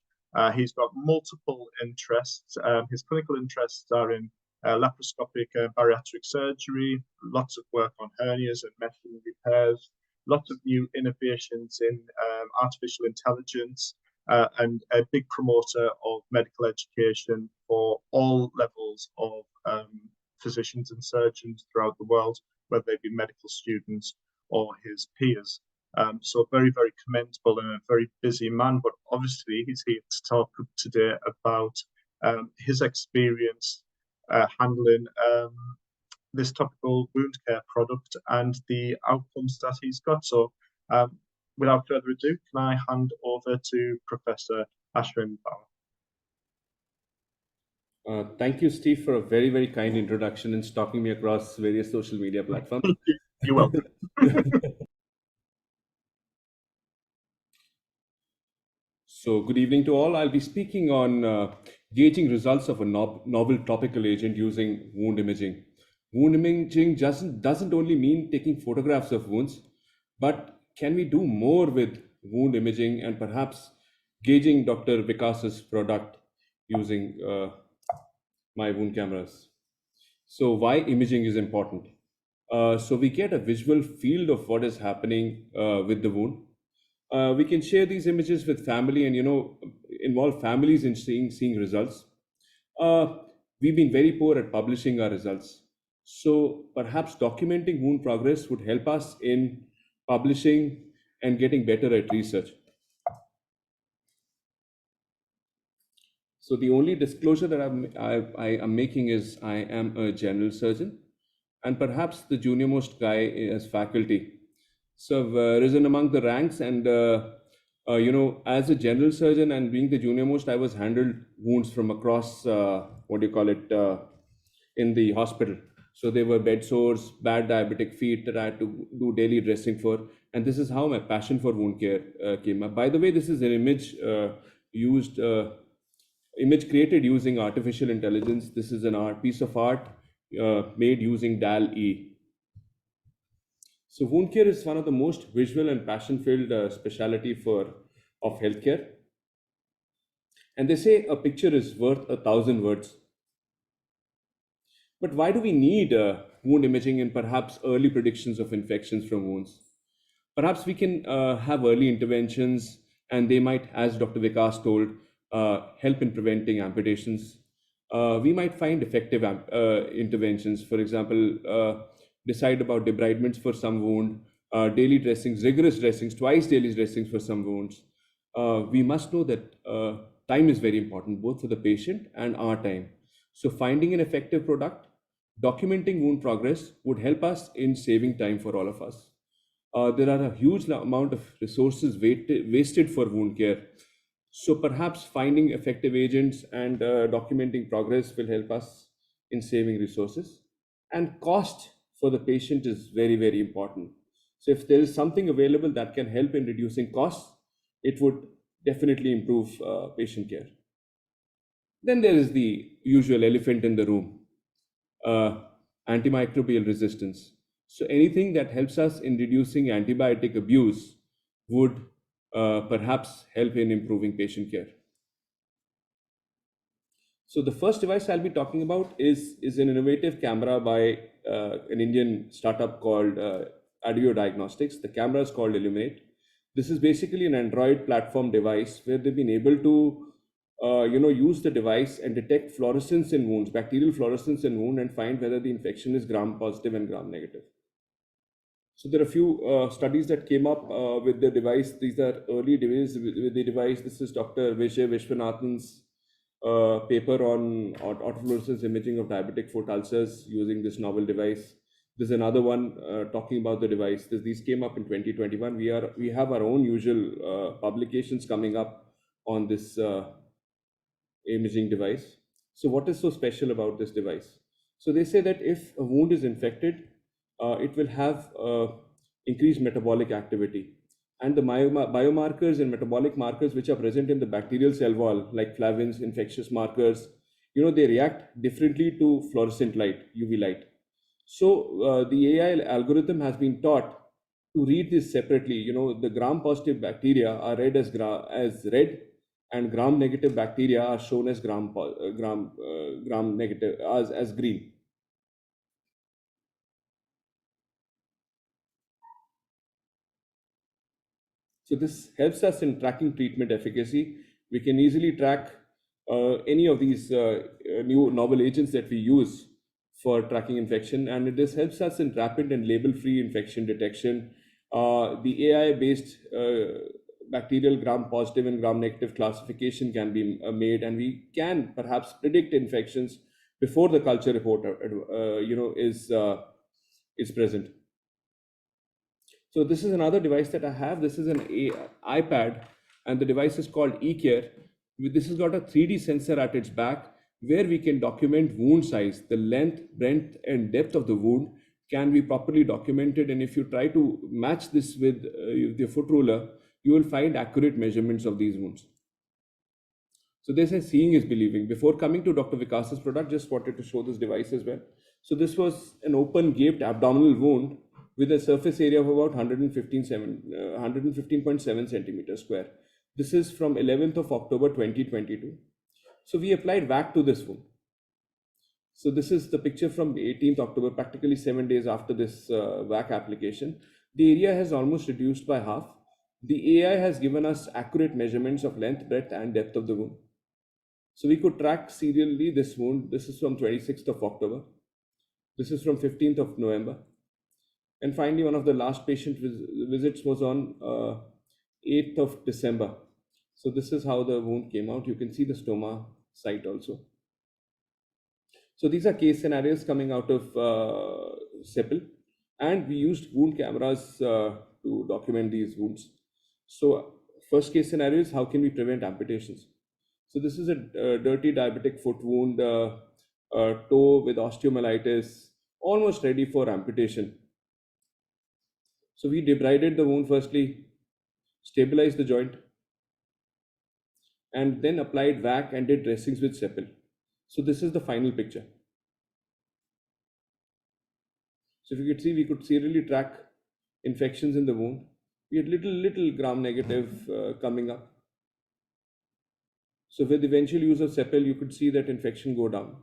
He's got multiple interests. His clinical interests are in laparoscopic bariatric surgery, lots of work on hernias and mesh repairs, lots of new innovations in artificial intelligence, and a big promoter of medical education for all levels of physicians and surgeons throughout the world, whether they be medical students or his peers. So very, very commendable and a very busy man, but obviously he's here to talk today about his experience handling this topical wound care product and the outcomes that he's got. So without further ado, can I hand over to Professor Ashvind Bawa? Thank you, Steve, for a very, very kind introduction and stalking me across various social media platforms. You're welcome. So good evening to all. I'll be speaking on gauging results of a novel topical agent using wound imaging. Wound imaging doesn't only mean taking photographs of wounds, but can we do more with wound imaging and perhaps gauging Dr. Vikas's product using my wound cameras? So why imaging is important? So we get a visual field of what is happening with the wound. We can share these images with family and, involve families in seeing results. We've been very poor at publishing our results. So perhaps documenting wound progress would help us in publishing and getting better at research. So the only disclosure that I am making is I am a general surgeon and perhaps the junior most guy as faculty. So I've risen among the ranks, and as a general surgeon and being the junior most, I was handled wounds from across in the hospital. So they were bed sores, bad diabetic feet that I had to do daily dressing for, and this is how my passion for wound care came up. By the way, this is an used. Image created using artificial intelligence. This is an piece of art made using DAL-E. So wound care is one of the most visual and passion-filled specialty of healthcare. And they say a picture is worth 1,000 words. But why do we need wound imaging and perhaps early predictions of infections from wounds? Perhaps we can have early interventions, and they might, as Dr. Vikas told, help in preventing amputations. We might find effective interventions, for example, decide about debridements for some wound, daily dressings, rigorous dressings, twice daily dressings for some wounds. We must know that time is very important, both for the patient and our time. So finding an effective product, documenting wound progress would help us in saving time for all of us. There are a huge amount of resources wasted for wound care. So perhaps finding effective agents and documenting progress will help us in saving resources. And cost for the patient is very, very important. So if there is something available that can help in reducing costs, it would definitely improve patient care. Then there is the usual elephant in the room, antimicrobial resistance. So anything that helps us in reducing antibiotic abuse would perhaps help in improving patient care. So the first device I'll be talking about is an innovative camera by an Indian startup called Diagnostics. The camera is called Illuminate. This is basically an Android platform device where they've been able to use the device and detect fluorescence in wounds, bacterial fluorescence in wound, and find whether the infection is gram positive and gram negative. So there are a few studies that came up with the device. These are early days with the device. This is Dr. Vijay Vishwanathan's paper on autofluorescence imaging of diabetic foot ulcers using this novel device. There's another one talking about the device. These came up in 2021. We have our own usual publications coming up on this imaging device. So what is so special about this device? So they say that if a wound is infected, it will have increased metabolic activity. And the biomarkers and metabolic markers which are present in the bacterial cell wall, like flavins, infectious markers, they react differently to fluorescent light, UV light. So the AI algorithm has been taught to read this separately. The gram-positive bacteria are read as red, and gram-negative bacteria are shown as gram-negative as green. So this helps us in tracking treatment efficacy. We can easily track any of these new novel agents that we use for tracking infection, and this helps us in rapid and label-free infection detection. The AI-based bacterial gram-positive and gram-negative classification can be made, and we can perhaps predict infections before the culture report is present. So this is another device that I have. This is an iPad, and the device is called eCare. This has got a 3D sensor at its back where we can document wound size. The length, breadth, and depth of the wound can be properly documented. And if you try to match this with the foot ruler, you will find accurate measurements of these wounds. So they say seeing is believing. Before coming to Dr. Vikas's product, just wanted to show this device as well. So this was an open gaped abdominal wound with a surface area of about 115.7 centimeters square. This is from 11th of October 2022. So we applied VAC to this wound. So this is the picture from 18th October, practically 7 days after this VAC application. The area has almost reduced by half. The AI has given us accurate measurements of length, breadth, and depth of the wound. So we could track serially this wound. This is from 26th of October. This is from 15th of November. And finally, one of the last patient visits was on 8th of December. So this is how the wound came out. You can see the stoma site also. So these are case scenarios coming out of Sepal, and we used wound cameras to document these wounds. So first case scenario is how can we prevent amputations? So this is a dirty diabetic foot wound, toe with osteomyelitis, almost ready for amputation. So we debrided the wound firstly, stabilized the joint, and then applied vac and did dressings with Sepal. So this is the final picture. So if you could see, we could serially track infections in the wound. We had little gram-negative coming up. So with eventual use of Sepal, you could see that infection go down.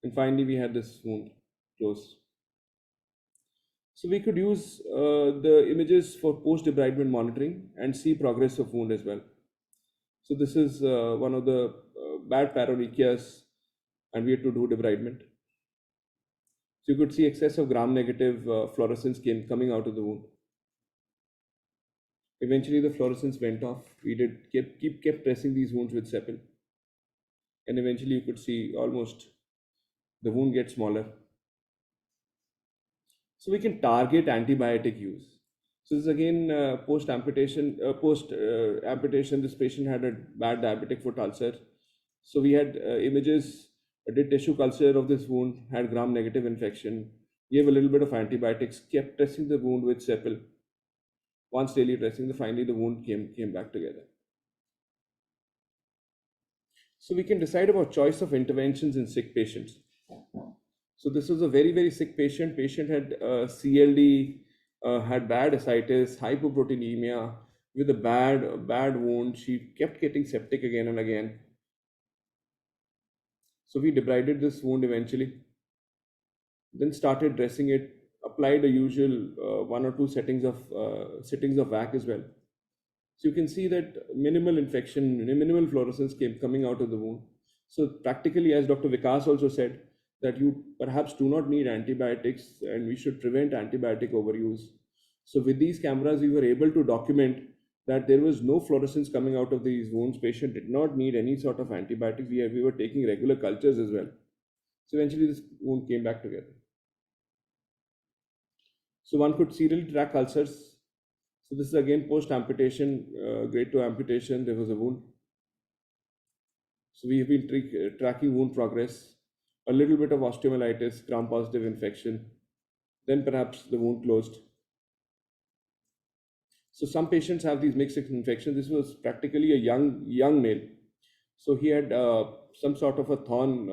And finally, we had this wound close. So we could use the images for post-debridement monitoring and see progress of wound as well. So this is one of the bad paronychias, and we had to do debridement. So you could see excess of gram-negative fluorescence coming out of the wound. Eventually, the fluorescence went off. We kept pressing these wounds with Sepal, and eventually you could see almost the wound get smaller. So we can target antibiotic use. So this is again post-amputation. Amputation, this patient had a bad diabetic foot ulcer. So we had images, did tissue culture of this wound, had gram-negative infection, gave a little bit of antibiotics, kept dressing the wound with Sepal. Once daily dressing, finally the wound came back together. So we can decide about choice of interventions in sick patients. So this was a very sick patient. Patient had CLD, had bad ascites, hypoproteinemia, with a bad wound. She kept getting septic again and again. So we debrided this wound eventually, then started dressing it, applied the usual 1 or 2 sittings of vac as well. So you can see that minimal infection, minimal fluorescence coming out of the wound. So practically, as Dr. Vikas also said, that you perhaps do not need antibiotics and we should prevent antibiotic overuse. So with these cameras, we were able to document that there was no fluorescence coming out of these wounds. Patient did not need any sort of antibiotics. We were taking regular cultures as well. So eventually this wound came back together. So one could serially track ulcers. So this is again post-amputation, grade 2 amputation, there was a wound. So we have been tracking wound progress, a little bit of osteomyelitis, gram-positive infection, then perhaps the wound closed. So some patients have these mixed infections. This was practically a young male. So he had some sort of a thorn,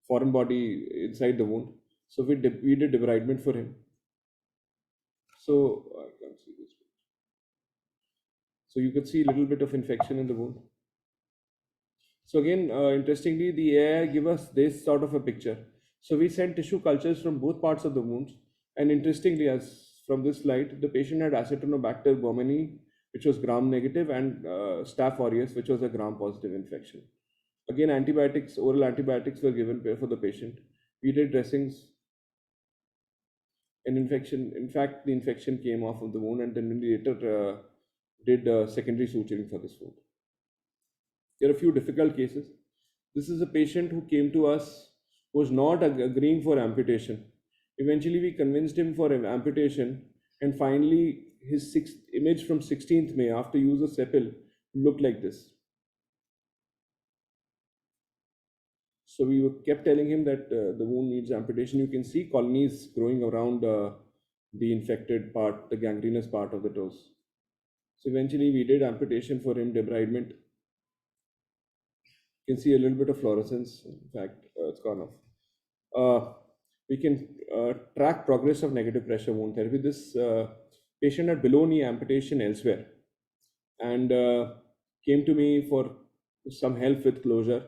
foreign body inside the wound. So we did debridement for him. So I can't see this. So you could see a little bit of infection in the wound. So again, interestingly, the AI give us this sort of a picture. So we sent tissue cultures from both parts of the wounds. And interestingly, as from this slide, the patient had Acinetobacter baumannii, which was gram-negative, and Staph aureus, which was a gram-positive infection. Again, oral antibiotics were given for the patient. We did dressings. And in fact, the infection came off of the wound, and then we later did secondary suturing for this wound. There are a few difficult cases. This is a patient who came to us, was not agreeing for amputation. Eventually, we convinced him for amputation, and finally, his image from 16th May after use of Sepal looked like this. So we kept telling him that the wound needs amputation. You can see colonies growing around the infected part, the gangrenous part of the toes. So eventually we did amputation for him, debridement. You can see a little bit of fluorescence. In fact, it's gone off. We can track progress of negative pressure wound therapy. This patient had below knee amputation elsewhere and came to me for some help with closure.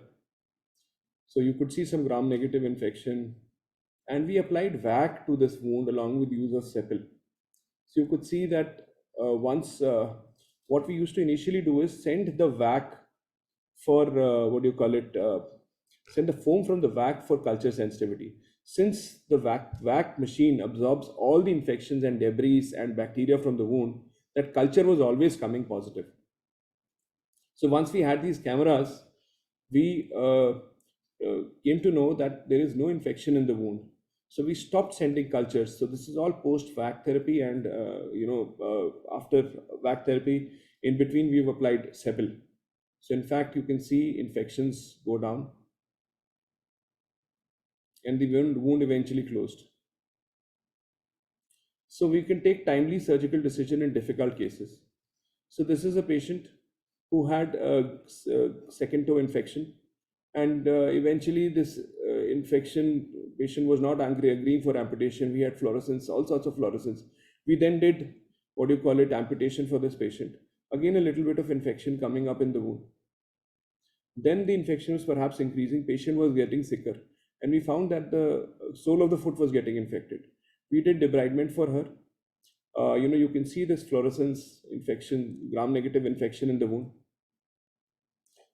So you could see some gram-negative infection, and we applied VAC to this wound along with use of Sepal. So you could see that what we used to initially do is send the VAC for send the foam from the VAC for culture sensitivity. Since the VAC machine absorbs all the infections and debris and bacteria from the wound, that culture was always coming positive. So once we had these cameras, we came to know that there is no infection in the wound. So we stopped sending cultures. So this is all post-VAC therapy, and after VAC therapy, in between we've applied Sebel. So in fact, you can see infections go down, and the wound eventually closed. So we can take timely surgical decision in difficult cases. So this is a patient who had a second toe infection, and eventually this infection patient was not agreeing for amputation. We had fluorescence, all sorts of fluorescence. We then did amputation for this patient. Again, a little bit of infection coming up in the wound. Then the infection was perhaps increasing. Patient was getting sicker, and we found that the sole of the foot was getting infected. We did debridement for her. You can see this fluorescence infection, gram-negative infection in the wound.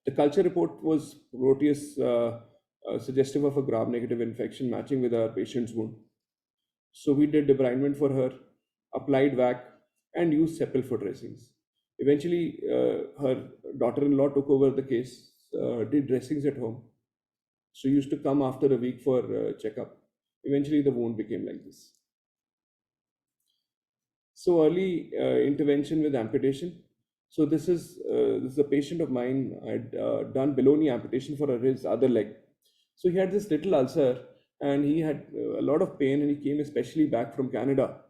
The culture report was Proteus suggestive of a gram-negative infection matching with our patient's wound. So we did debridement for her, applied VAC, and used Sepal for dressings. Eventually, her daughter-in-law took over the case, did dressings at home. So used to come after a week for checkup. Eventually, the wound became like this. So early intervention with amputation. So this is a patient of mine. I'd done below knee amputation for his other leg. So he had this little ulcer, and he had a lot of pain, and he came especially back from Canada.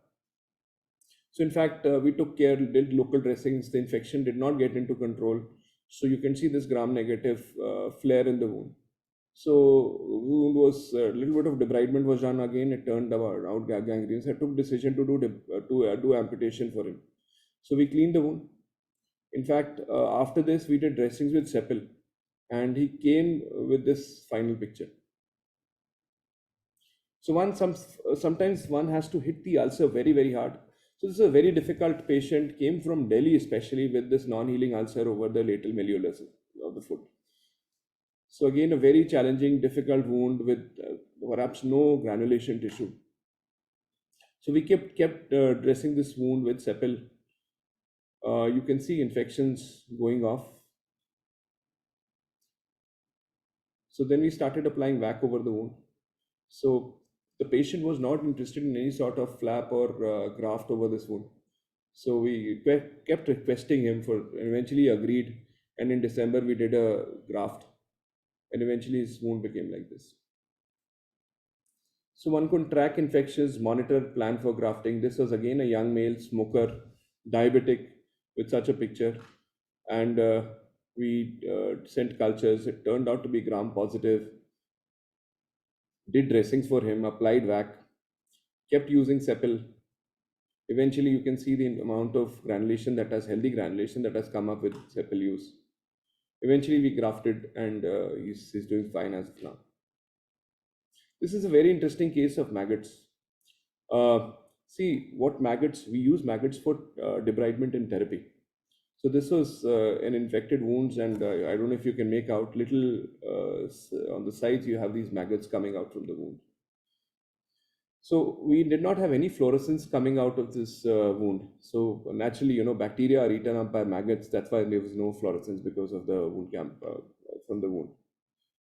So in fact, we took care, did local dressings. The infection did not get into control. So you can see this gram-negative flare in the wound. So wound was a little bit of debridement was done again. It turned out gangrene. So I took decision to do amputation for him. So we cleaned the wound. In fact, after this, we did dressings with Sepal, and he came with this final picture. So sometimes one has to hit the ulcer very, very hard. So this is a very difficult patient, came from Delhi especially with this non-healing ulcer over the lateral malleolus of the foot. So again, a very challenging, difficult wound with perhaps no granulation tissue. So we kept dressing this wound with Sepal. You can see infections going off. So then we started applying VAC over the wound. So the patient was not interested in any sort of flap or graft over this wound. So we kept requesting him and eventually agreed. And in December, we did a graft, and eventually his wound became like this. So one could track infections, monitor, plan for grafting. This was again a young male smoker, diabetic, with such a picture. And we sent cultures. It turned out to be gram positive. Did dressings for him, applied VAC, kept using Sepal. Eventually, you can see the amount of granulation healthy granulation that has come up with Sepal use. Eventually, we grafted, and he's doing fine as of now. This is a very interesting case of maggots. See what maggots, we use maggots for debridement in therapy. So this was an infected wounds, and I don't know if you can make out little on the sides, you have these maggots coming out from the wound. So we did not have any fluorescence coming out of this wound. So naturally, bacteria are eaten up by maggots. That's why there was no fluorescence because of the wound from the wound.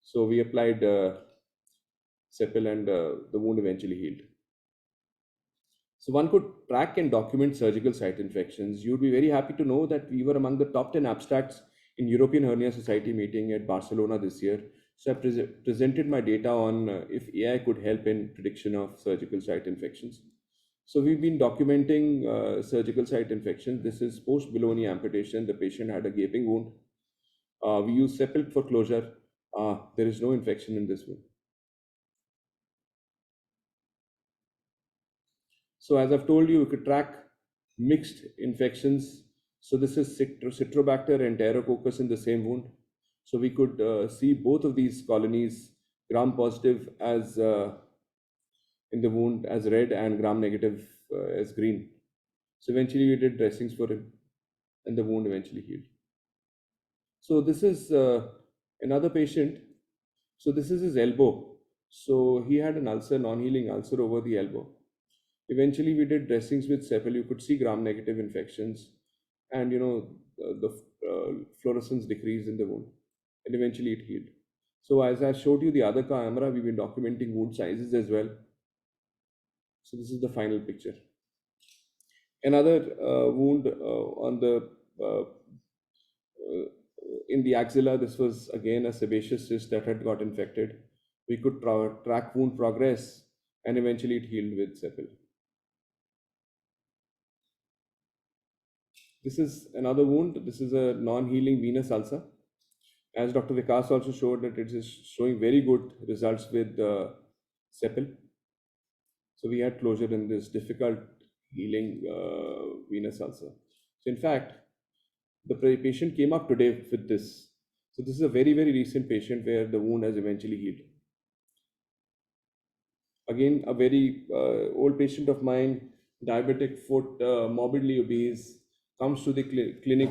So we applied Sepal, and the wound eventually healed. So one could track and document surgical site infections. You'd be very happy to know that we were among the top 10 abstracts in European Hernia Society meeting at Barcelona this year. So I presented my data on if AI could help in prediction of surgical site infections. So we've been documenting surgical site infections. This is post below knee amputation. The patient had a gaping wound. We use Sepal for closure. There is no infection in this wound. So as I've told you, we could track mixed infections. So this is Citrobacter and Enterococcus in the same wound. So we could see both of these colonies, gram positive as in the wound as red and gram negative as green. So eventually we did dressings for him, and the wound eventually healed. So this is another patient. So this is his elbow. So he had an ulcer, non-healing ulcer over the elbow. Eventually, we did dressings with Cepal. You could see gram-negative infections, and the fluorescence decreased in the wound, and eventually it healed. So as I showed you the other camera, we've been documenting wound sizes as well. So this is the final picture. Another wound on the in the axilla. This was again a sebaceous cyst that had got infected. We could track wound progress, and eventually it healed with Cepal. This is another wound. This is a non-healing venous ulcer. As Dr. Vikas also showed, that it is showing very good results with Cepal. So we had closure in this difficult healing venous ulcer. So in fact, the patient came up today with this. So this is a very, very recent patient where the wound has eventually healed. Again, a very old patient of mine, diabetic foot, morbidly obese, comes to the clinic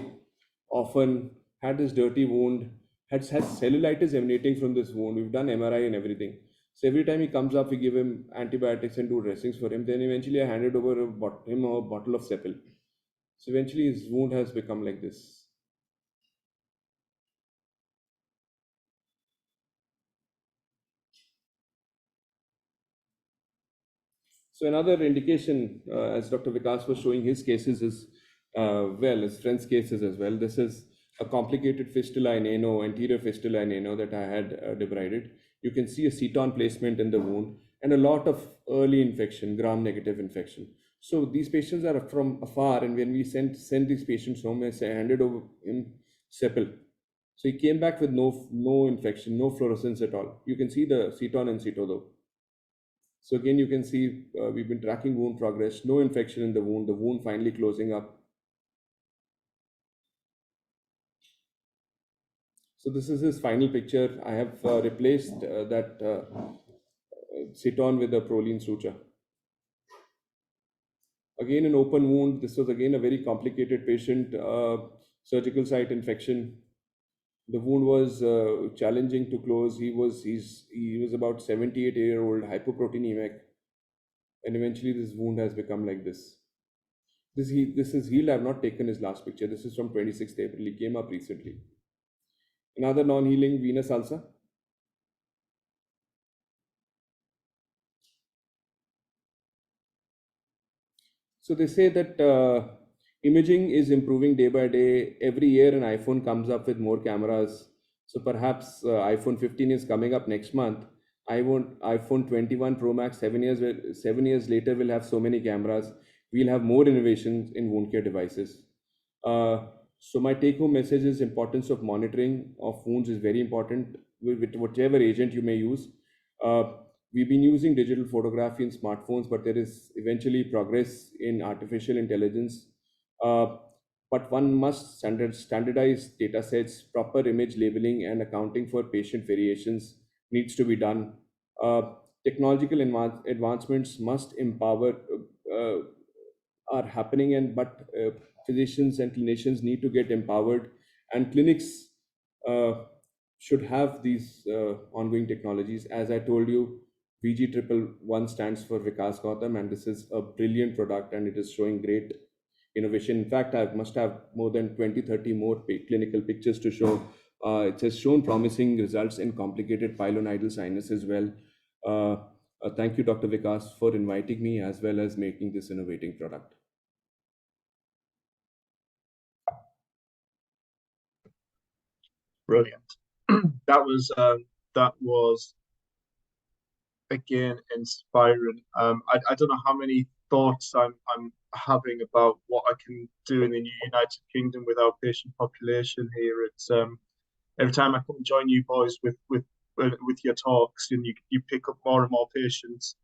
often, had this dirty wound, has cellulitis emanating from this wound. We've done MRI and everything. So every time he comes up, we give him antibiotics and do dressings for him. Then eventually I handed over him a bottle of Cepal. So eventually his wound has become like this. So another indication, as Dr. Vikas was showing his cases is his friend's cases as well. This is a complicated fistula in ano, anterior fistula in ano that I had debrided. You can see a ceton placement in the wound and a lot of early infection, gram-negative infection. So these patients are from afar, and when we send these patients home, I handed over him Cepal. So he came back with no infection, no fluorescence at all. You can see the ceton and ceto though. So again, you can see we've been tracking wound progress, no infection in the wound finally closing up. So this is his final picture. I have replaced that ceton with a proline suture. Again, an open wound. This was again a very complicated patient, surgical site infection. The wound was challenging to close. He was about 78-year-old, hypoproteinemic, and eventually this wound has become like this. This is healed. I have not taken his last picture. This is from 26th April. He came up recently. Another non-healing venous ulcer. So they say that imaging is improving day by day. Every year an iPhone comes up with more cameras. So perhaps iPhone 15 is coming up next month. iPhone 21 Pro Max 7 years later will have so many cameras. We'll have more innovations in wound care devices. So my take-home message is importance of monitoring of wounds is very important with whatever agent you may use. We've been using digital photography in smartphones, but there is eventually progress in artificial intelligence. But one must standardize data sets, proper image labeling and accounting for patient variations needs to be done. Technological advancements must empower are happening, but physicians and clinicians need to get empowered, and clinics should have these ongoing technologies. As I told you, VG111 stands for Vikas Gautam, and this is a brilliant product and it is showing great innovation. In fact, I must have more than 20-30 more clinical pictures to show. It has shown promising results in complicated pilonidal sinus as well. Thank you, Dr. Vikas, for inviting me as well as making this innovating product. Brilliant. That was again inspiring. I don't know how many thoughts I'm having about what I can do in the United Kingdom with our patient population here. It's every time I come and join you boys with your talks, and you pick up more and more patients,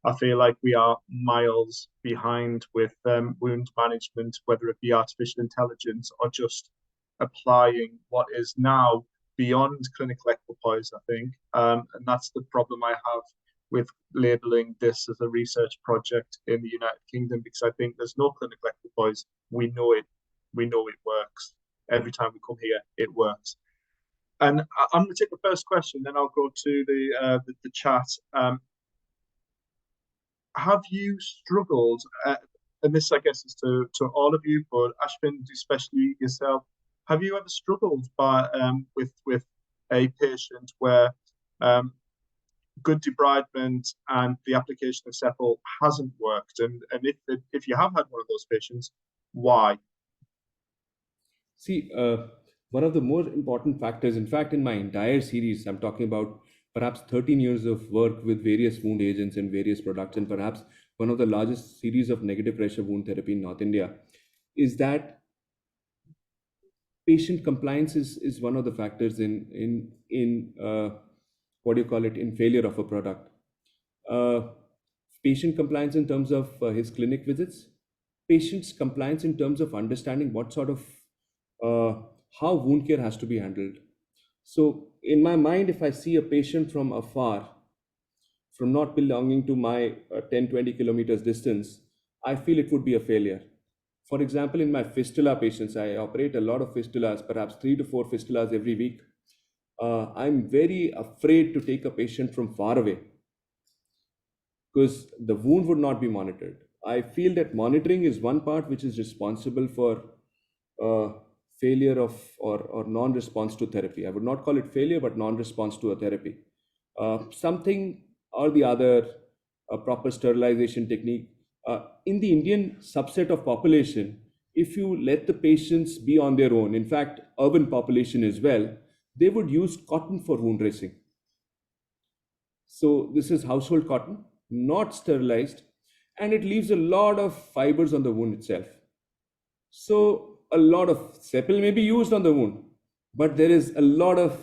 I feel like we are miles behind with wound management, whether it be artificial intelligence or just applying what is now beyond clinical equipoise, I think. And that's the problem I have with labeling this as a research project in the United Kingdom, because I think there's no clinical equipoise. We know it works. Every time we come here, it works. And I'm going to take the first question, then I'll go to the chat. have you struggled? And this, I guess, is to all of you, but Ashvind, especially yourself, have you ever struggled with a patient where good debridement and the application of sepal hasn't worked? And if you have had one of those patients, why? See, one of the more important factors, in fact, in my entire series, I'm talking about perhaps 13 years of work with various wound agents and various products, and perhaps one of the largest series of negative pressure wound therapy in North India, is that patient compliance is one of the factors in what do you call it, in failure of a product. Patient compliance in terms of his clinic visits, patient's compliance in terms of understanding what sort of how wound care has to be handled. So in my mind, if I see a patient from afar, from not belonging to my 10-20 kilometers distance, I feel it would be a failure. For example, in my fistula patients, I operate a lot of fistulas, perhaps 3 to 4 fistulas every week. I'm very afraid to take a patient from far away because the wound would not be monitored. I feel that monitoring is one part which is responsible for failure of or non-response to therapy. I would not call it failure, but non-response to a therapy. Something or the other, a proper sterilization technique. In the Indian subset of population, if you let the patients be on their own, in fact, urban population as well, they would use cotton for wound dressing. So this is household cotton, not sterilized, and it leaves a lot of fibers on the wound itself. So a lot of sepal may be used on the wound, but there is a lot of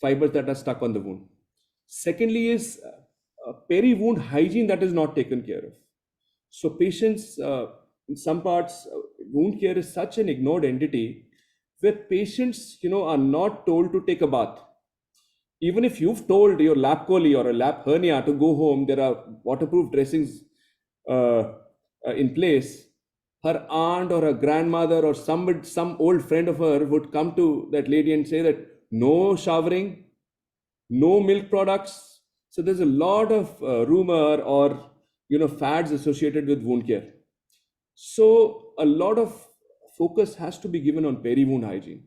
fibers that are stuck on the wound. Secondly is peri-wound hygiene that is not taken care of. So patients, in some parts, wound care is such an ignored entity where patients, are not told to take a bath. Even if you've told your lap chole or a lap hernia to go home, there are waterproof dressings in place. Her aunt or her grandmother or some old friend of her would come to that lady and say that no showering, no milk products. So there's a lot of rumor or fads associated with wound care. So a lot of focus has to be given on peri-wound hygiene.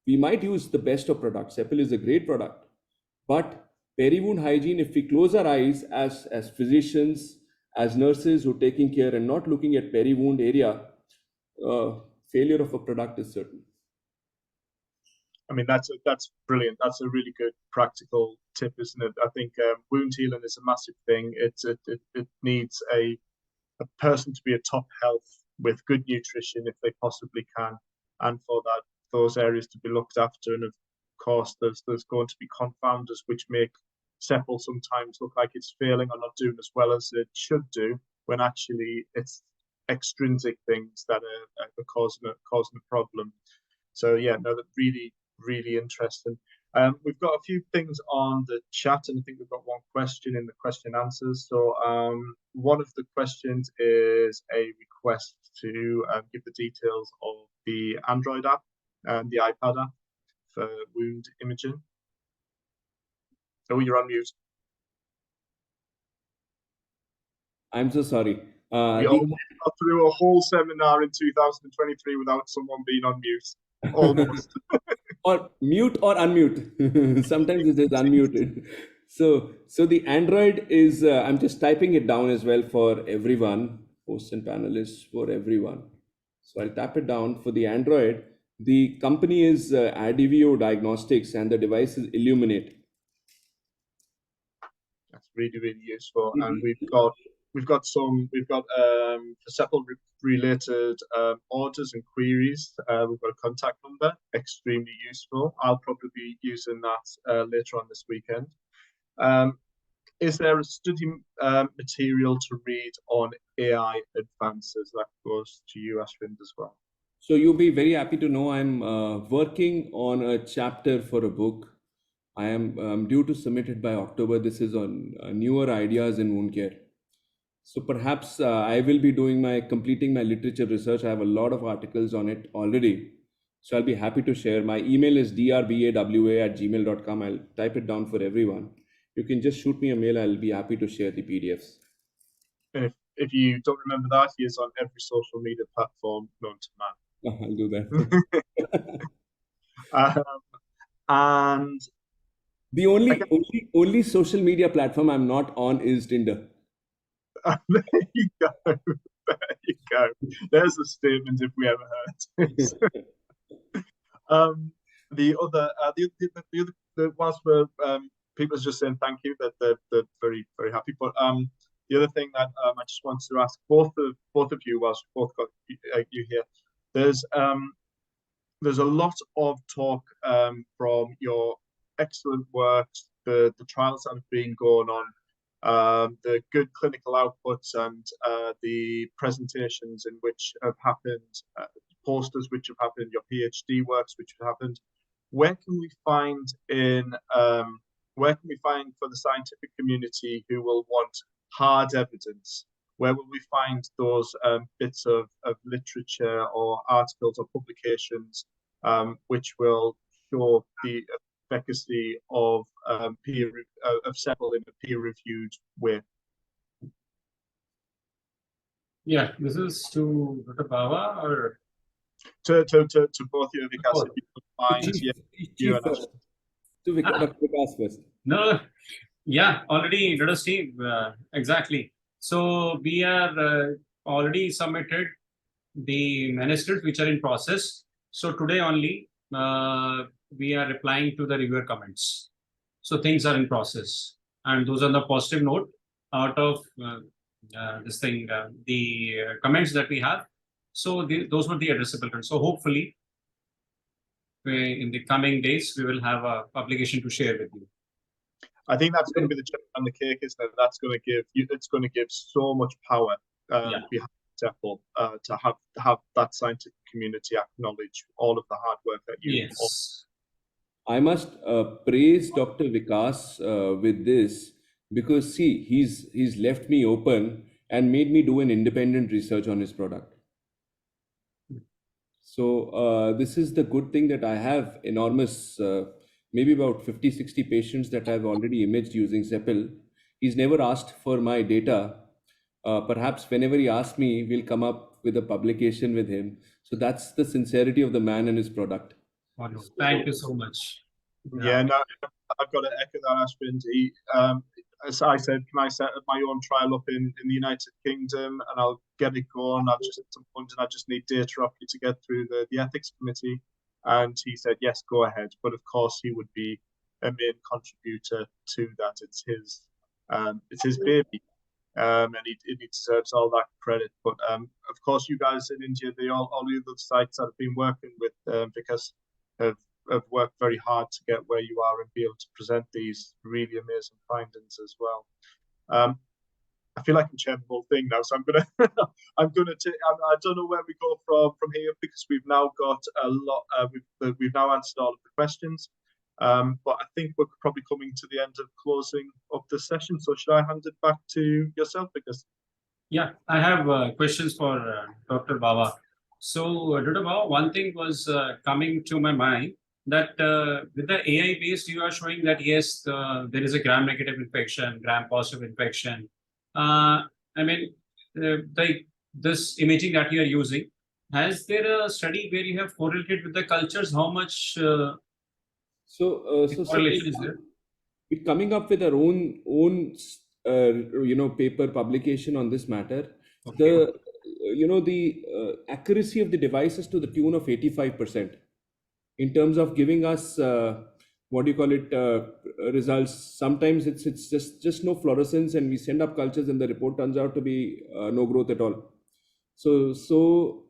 We might use the best of products. Sepal is a great product, but peri-wound hygiene, if we close our eyes as physicians, as nurses who are taking care and not looking at peri-wound area, failure of a product is certain. I mean, that's brilliant. That's a really good practical tip, isn't it? I think wound healing is a massive thing. It needs a person to be at top health with good nutrition if they possibly can, and for those areas to be looked after. And of course, there's going to be confounders which make sepal sometimes look like it's failing or not doing as well as it should do, when actually it's extrinsic things that are causing a problem. So yeah, no, that really interesting. We've got a few things on the chat, and I think we've got one question in the question answers. So one of the questions is a request to give the details of the Android app and the iPad app for wound imaging. Oh, you're on mute. I'm so sorry. We almost got through a whole seminar in 2023 without someone being on mute. Almost. Or mute or unmute. Sometimes it is unmuted. So the Android is, I'm just typing it down as well for everyone, hosts and panelists, for everyone. So I'll tap it down. For the Android, the company is Adivio Diagnostics and the device is Illuminate. That's really useful. And we've got for sepal related orders and queries. We've got a contact number, extremely useful. I'll probably be using that later on this weekend. Is there a study material to read on AI advances? That goes to you, Ashvind, as well. So you'll be very happy to know I'm working on a chapter for a book. I am due to submit it by October. This is on newer ideas in wound care. So perhaps I will be completing my literature research. I have a lot of articles on it already. So I'll be happy to share. My email is drbawa@gmail.com. I'll type it down for everyone. you can just shoot me a mail. I'll be happy to share the PDFs. If you don't remember that, he is on every social media platform known to man. I'll do that. And The only social media platform I'm not on is Tinder. there you go. There you go. There's a statement if we ever heard it. Whilst we're people are just saying thank you, that they're very, very happy. But the other thing that I just wanted to ask both of you, whilst we both got you here, there's a lot of talk from your excellent work, the trials that have been going on, the good clinical outputs, and the presentations in which have happened, posters which have happened, your PhD works which have happened. Where can we find for the scientific community who will want hard evidence? Where will we find those bits of literature or articles or publications which will show the efficacy of several in a peer-reviewed way? Yeah, this is to Dr. Bawa or to both you, Vikas, if you could find you and first. To Dr. Vikas first. No, yeah, already introduced him, exactly. So we are already submitted the manuscripts which are in process. So today only we are replying to the reviewer comments. So things are in process, and those are the positive note out of the comments that we have. So those were the addressable comments. So hopefully in the coming days we will have a publication to share with you. I think that's going to be the cherry on the cake, isn't it? That's going to give you. It's going to give so much power behind TEPL to have that scientific community acknowledge all of the hard work that you. Yes. I must praise Dr. Vikas with this, because see, he's left me open and made me do an independent research on his product. So this is the good thing, that I have enormous, maybe about 50-60 patients that I've already imaged using Zeppel. He's never asked for my data. Perhaps whenever he asks me, we'll come up with a publication with him. So that's the sincerity of the man and his product. Wonderful. Thank you so much. Yeah, no, I've got to echo that, Ashvind. As I said, can I set up my own trial up in the United Kingdom, and I'll get it going. I've just some funds, and I just need data off you to get through the ethics committee. And he said, yes, go ahead. But of course, he would be a main contributor to that. It's his baby, and he deserves all that credit. But of course, you guys in India, all the other sites that have been working with Vikas have worked very hard to get where you are and be able to present these really amazing findings as well. I feel like I'm chairing the whole thing now, so I don't know where we go from here, because we've now got a lot. We've now answered all of the questions, but I think we're probably coming to the end of closing up the session. So should I hand it back to yourself, because? Yeah, I have questions for Dr. Bawa. So Dr. Bawa, one thing was coming to my mind, that with the AI based, you are showing that yes, there is a gram-negative infection, gram-positive infection. I mean, this imaging that you are using, has there a study where you have correlated with the cultures? How much correlation is there? We're coming up with our own paper publication on this matter. Okay. The accuracy of the device is to the tune of 85%. In terms of giving us results. Sometimes it's just no fluorescence, and we send up cultures and the report turns out to be no growth at all. So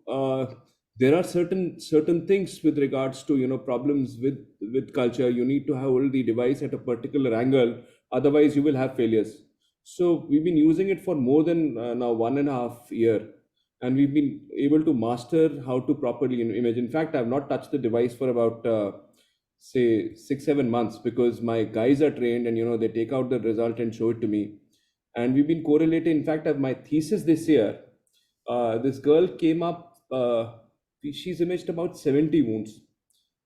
there are certain things with regards to problems with culture. You need to hold the device at a particular angle, otherwise you will have failures. So we've been using it for more than now 1.5 years. And we've been able to master how to properly image. In fact, I've not touched the device for about, say, 6-7 months, because my guys are trained and, they take out the result and show it to me. And we've been correlating. In fact, my thesis this year, this girl came up, she's imaged about 70 wounds.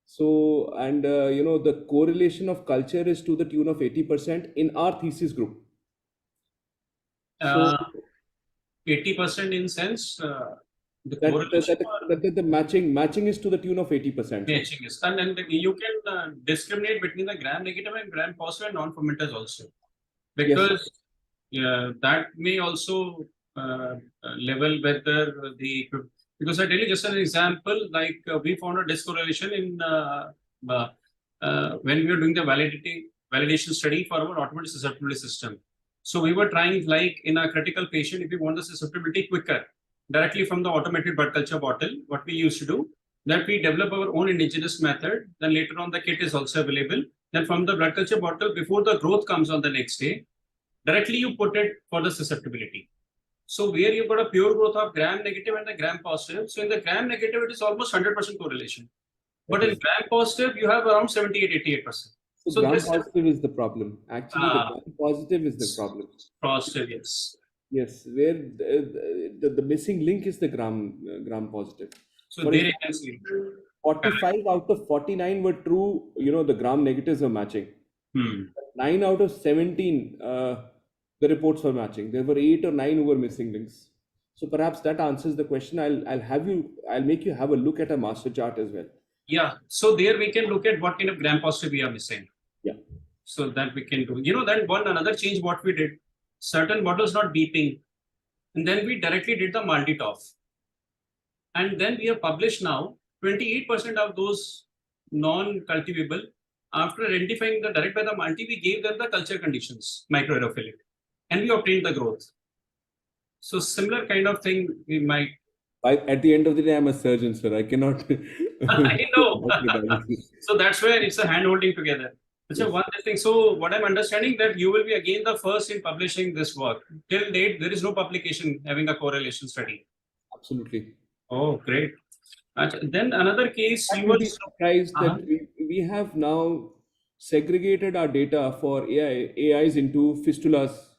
So, and the correlation of culture is to the tune of 80% in our thesis group. So 80% in sense, the that correlation the matching is to the tune of 80%. matching is, and you can discriminate between the gram negative and gram positive and non-fermenters also, because that may also level whether the, because I tell you just an example, like we found a discorrelation in when we were doing the validation study for our automated susceptibility system. So we were trying, like in a critical patient, if you want the susceptibility quicker, directly from the automated blood culture bottle, what we used to do, that we develop our own indigenous method. Then later on, the kit is also available. Then from the blood culture bottle, before the growth comes on the next day, directly you put it for the susceptibility. So where you've got a pure growth of gram negative and the gram positive. So in the gram negative, it is almost 100% correlation. But in gram positive, you have around 78-88%. So gram positive is the problem. Actually, the gram positive is the problem. Positive, yes. Yes, where the missing link is the gram positive. So there you can see 45 out of 49 were true. The gram negatives were matching. 9 out of 17, the reports were matching. There were 8 or 9 who were missing links. So perhaps that answers the question. I'll make you have a look at a master chart as well. Yeah. So there we can look at what kind of gram positive we are missing. Yeah. So that we can do. Then another change what we did. Certain bottles not beeping, and then we directly did the multi-top. And then we have published now 28% of those non-cultivable. After identifying the direct by the multi, we gave them the culture conditions, microaerophilic, and we obtained the growth. So similar kind of thing we might. At the end of the day, I'm a surgeon, sir. I cannot. I know. So that's where it's a hand holding together. So one thing. So what I'm understanding that you will be again the first in publishing this work. Till date, there is no publication having a correlation study. Absolutely. Oh, great. Then another case, you will be surprised that we have now segregated our data for AIs into fistulas,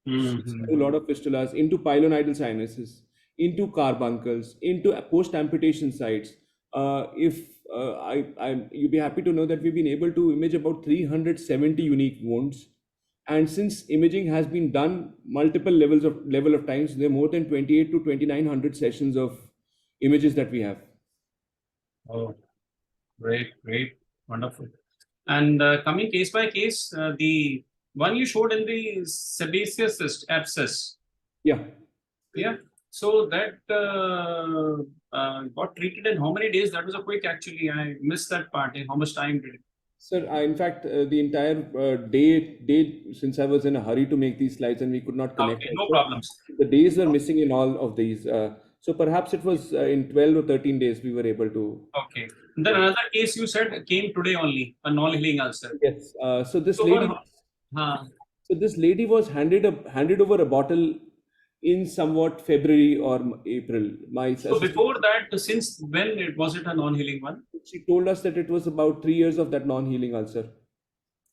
a lot of fistulas, into pilonidal sinuses, into carbuncles, into post-amputation sites. You'd be happy to know that we've been able to image about 370 unique wounds. And since imaging has been done multiple level of times, there are more than 28 to 2900 sessions of images that we have. Oh, great, wonderful. And coming case by case, the one you showed in the sebaceous abscess. Yeah. So that got treated in how many days? That was a quick, actually. I missed that part. How much time did it? Sir, in fact, the entire day, since I was in a hurry to make these slides and we could not connect. Okay, no problems. The days were missing in all of these. So perhaps it was in 12 or 13 days we were able to. Okay. And then another case you said came today only, a non-healing ulcer. Yes. So this lady was handed over a bottle in somewhat February or April. So before that, since when was it a non-healing one? She told us that it was about 3 years of that non-healing ulcer.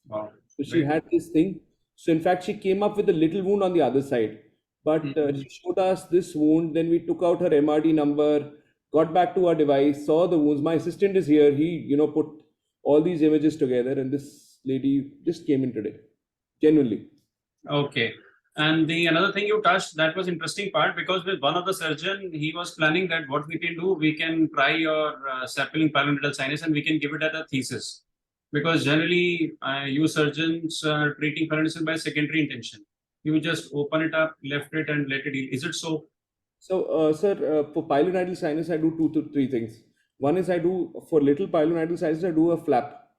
Wow. So she had this thing. So in fact, she came up with a little wound on the other side. But she showed us this wound. Then we took out her MRD number, got back to our device, saw the wounds. My assistant is here. He, put all these images together, and this lady just came in today. Genuinely. Okay. And the another thing you touched, that was interesting part, because with one of the surgeon, he was planning that what we can do, we can try your sapling pilonidal sinus and we can give it as a thesis. Because generally, you surgeons are treating pilonidal by secondary intention. You just open it up, left it, and let it heal. Is it so? So, sir, for pilonidal sinus, I do 2 to 3 things. One is for little pilonidal sinus, I do a flap.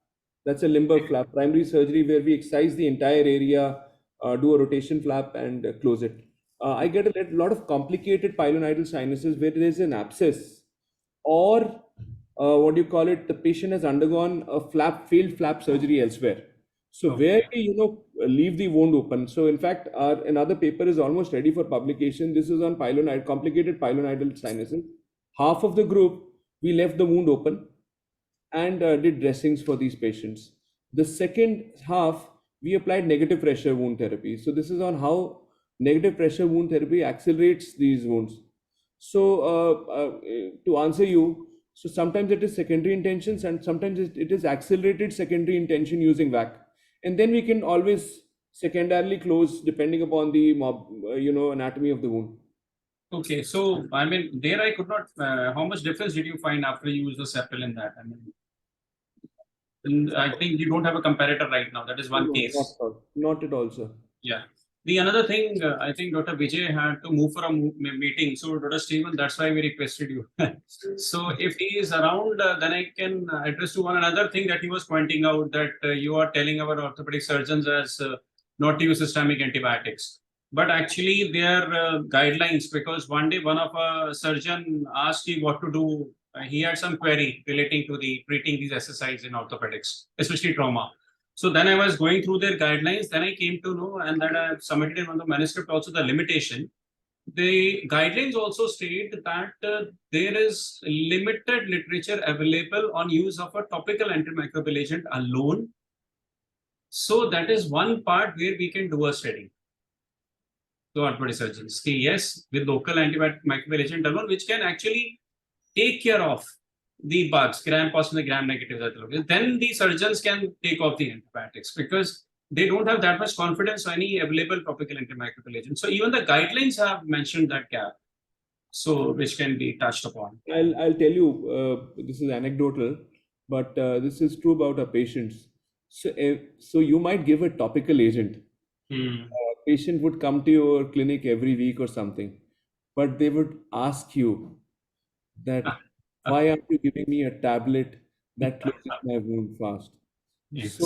That's a limber flap, primary surgery where we excise the entire area, do a rotation flap and close it. I get a lot of complicated pilonidal sinuses where there is an abscess or the patient has undergone a failed flap surgery elsewhere. So where we, leave the wound open. So in fact, another paper is almost ready for publication. This is on complicated pilonidal sinuses. Half of the group, we left the wound open and did dressings for these patients. The second half, we applied negative pressure wound therapy. So this is on how negative pressure wound therapy accelerates these wounds. So to answer you, So sometimes it is secondary intentions and sometimes it is accelerated secondary intention using VAC. And then we can always secondarily close depending upon the anatomy of the wound. Okay, so I mean, there I could not. How much difference did you find after you used the Sepil in that? I mean, I think you don't have a comparator right now. That is one No, case. not at all, sir. Yeah. The another thing, I think Dr. Vijay had to move for a meeting. So Dr. Stephen, that's why we requested you. So if he is around, then I can address to one another thing that he was pointing out, that you are telling our orthopedic surgeons as not to use systemic antibiotics. But actually their guidelines, because one day one of a surgeon asked him what to do. He had some query relating to the treating these SSIs in orthopedics, especially trauma. So then I was going through their guidelines, then I came to know, and then I submitted in on the manuscript also the limitation. The guidelines also state that there is limited literature available on use of a topical antimicrobial agent alone. So that is one part where we can do a study. So orthopedic surgeons, yes, with local antimicrobial agent alone, which can actually take care of the bugs, gram-positive, gram-negative, then the surgeons can take off the antibiotics because they don't have that much confidence on any available topical antimicrobial agent. So even the guidelines have mentioned that gap, so which can be touched upon. I'll tell you, this is anecdotal, but this is true about our patients. So you might give a topical agent. Patient would come to your clinic every week or something, but they would ask you that why aren't you giving me a tablet that closes my wound fast? Yes.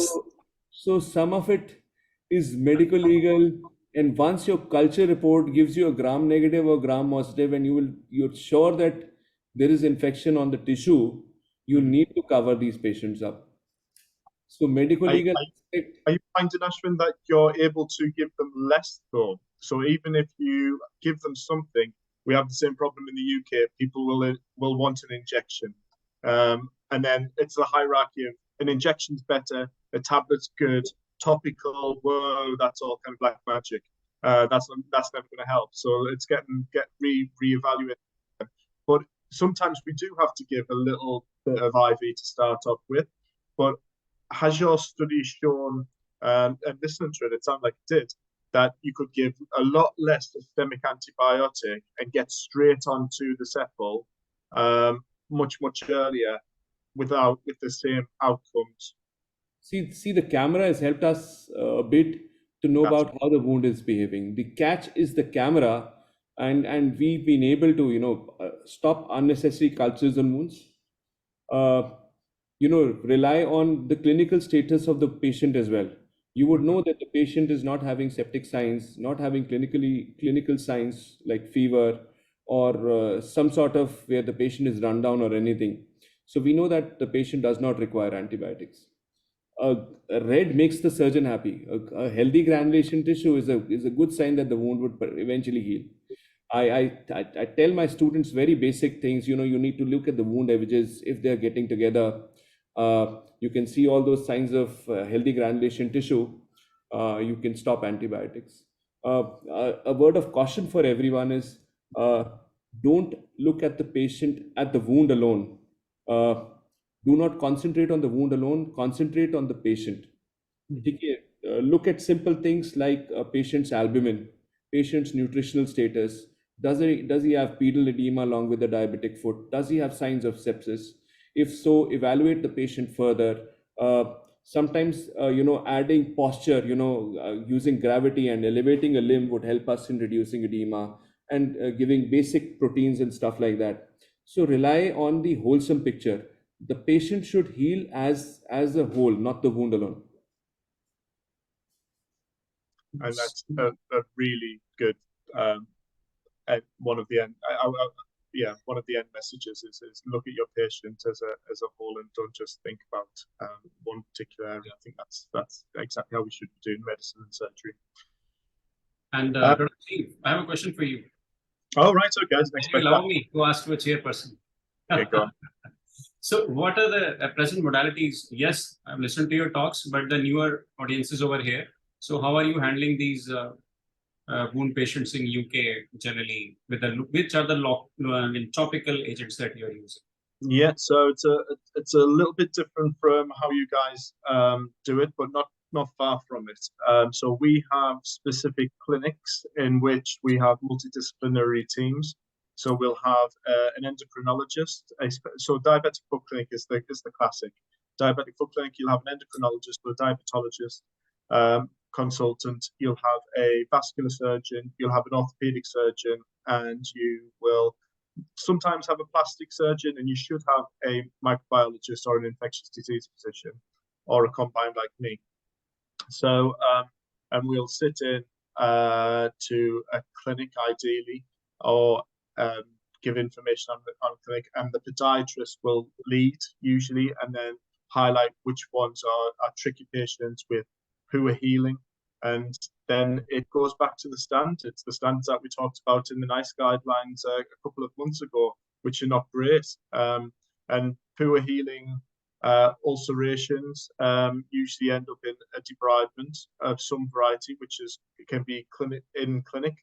So some of it is medical legal, and once your culture report gives you a gram negative or gram positive, and you're sure that there is infection on the tissue, you need to cover these patients up. So medical legal. Are you finding, Ashvind, that you're able to give them less though? So even if you give them something, we have the same problem in the UK. People will want an injection, and then it's the hierarchy of an injection's better, a tablet's good, topical. Whoa, that's all kind of black magic. That's never going to help. So it's get reevaluated. But sometimes we do have to give a little bit of IV to start off with. But has your study shown, and listening to it, it sounded like it did, that you could give a lot less systemic antibiotic and get straight onto the Sepil much earlier with the same outcomes? See, the camera has helped us a bit to know about how the wound is behaving. The catch is the camera, and we've been able to stop unnecessary cultures on wounds. Rely on the clinical status of the patient as well. You would know that the patient is not having septic signs, not having clinical signs like fever or some sort of where the patient is run down or anything. So we know that the patient does not require antibiotics. A red makes the surgeon happy. A healthy granulation tissue is a good sign that the wound would eventually heal. I tell my students very basic things. You need to look at the wound edges if they're getting together. You can see all those signs of healthy granulation tissue. You can stop antibiotics. A word of caution for everyone is don't look at the patient at the wound alone. Do not concentrate on the wound alone. Concentrate on the patient. Look at simple things like a patient's albumin, patient's nutritional status. Does he have pedal edema along with the diabetic foot? Does he have signs of sepsis? If so, evaluate the patient further. Sometimes, adding posture, using gravity and elevating a limb would help us in reducing edema and giving basic proteins and stuff like that. So rely on the wholesome picture. The patient should heal as a whole, not the wound alone. And that's a really good one of the end. One of the end messages is look at your patient as a whole and don't just think about one particular area. I think that's exactly how we should be doing medicine and surgery. And Dr. Steve, I have a question for you. Oh, right, okay. Allow me to ask you a chairperson. Okay, go on. So what are the present modalities? Yes, I've listened to your talks, but the newer audiences over here. So how are you handling these wound patients in UK generally? Which are the topical agents that you're using? Yeah, so it's a little bit different from how you guys do it, but not far from it. So we have specific clinics in which we have multidisciplinary teams. So we'll have an endocrinologist. So diabetic foot clinic is the classic. Diabetic foot clinic, you'll have an endocrinologist or a diabetologist consultant. You'll have a vascular surgeon. You'll have an orthopedic surgeon, and you will sometimes have a plastic surgeon, and you should have a microbiologist or an infectious disease physician or a combine like me. So, and we'll sit in to a clinic ideally, or give information on clinic, and the podiatrist will lead usually, and then highlight which ones are tricky patients with poor healing. And then it goes back to the standards, that we talked about in the NICE guidelines a couple of months ago, which are not great. And poor healing ulcerations usually end up in a debridement of some variety, which it can be in clinic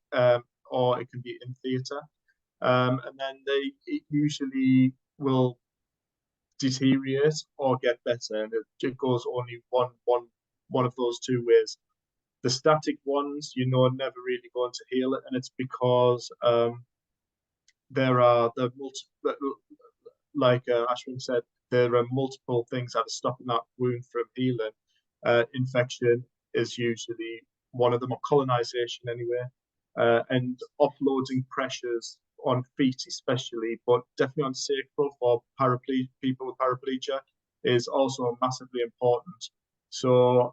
or it can be in theatre. And then it usually will deteriorate or get better, and it goes only one of those two ways. The static ones, are never really going to heal it, and it's because there are like Ashvind said, there are multiple things that are stopping that wound from healing. Infection is usually one of them, or colonization anyway, and offloading pressures on feet especially, but definitely on sacral for people with paraplegia is also massively important. So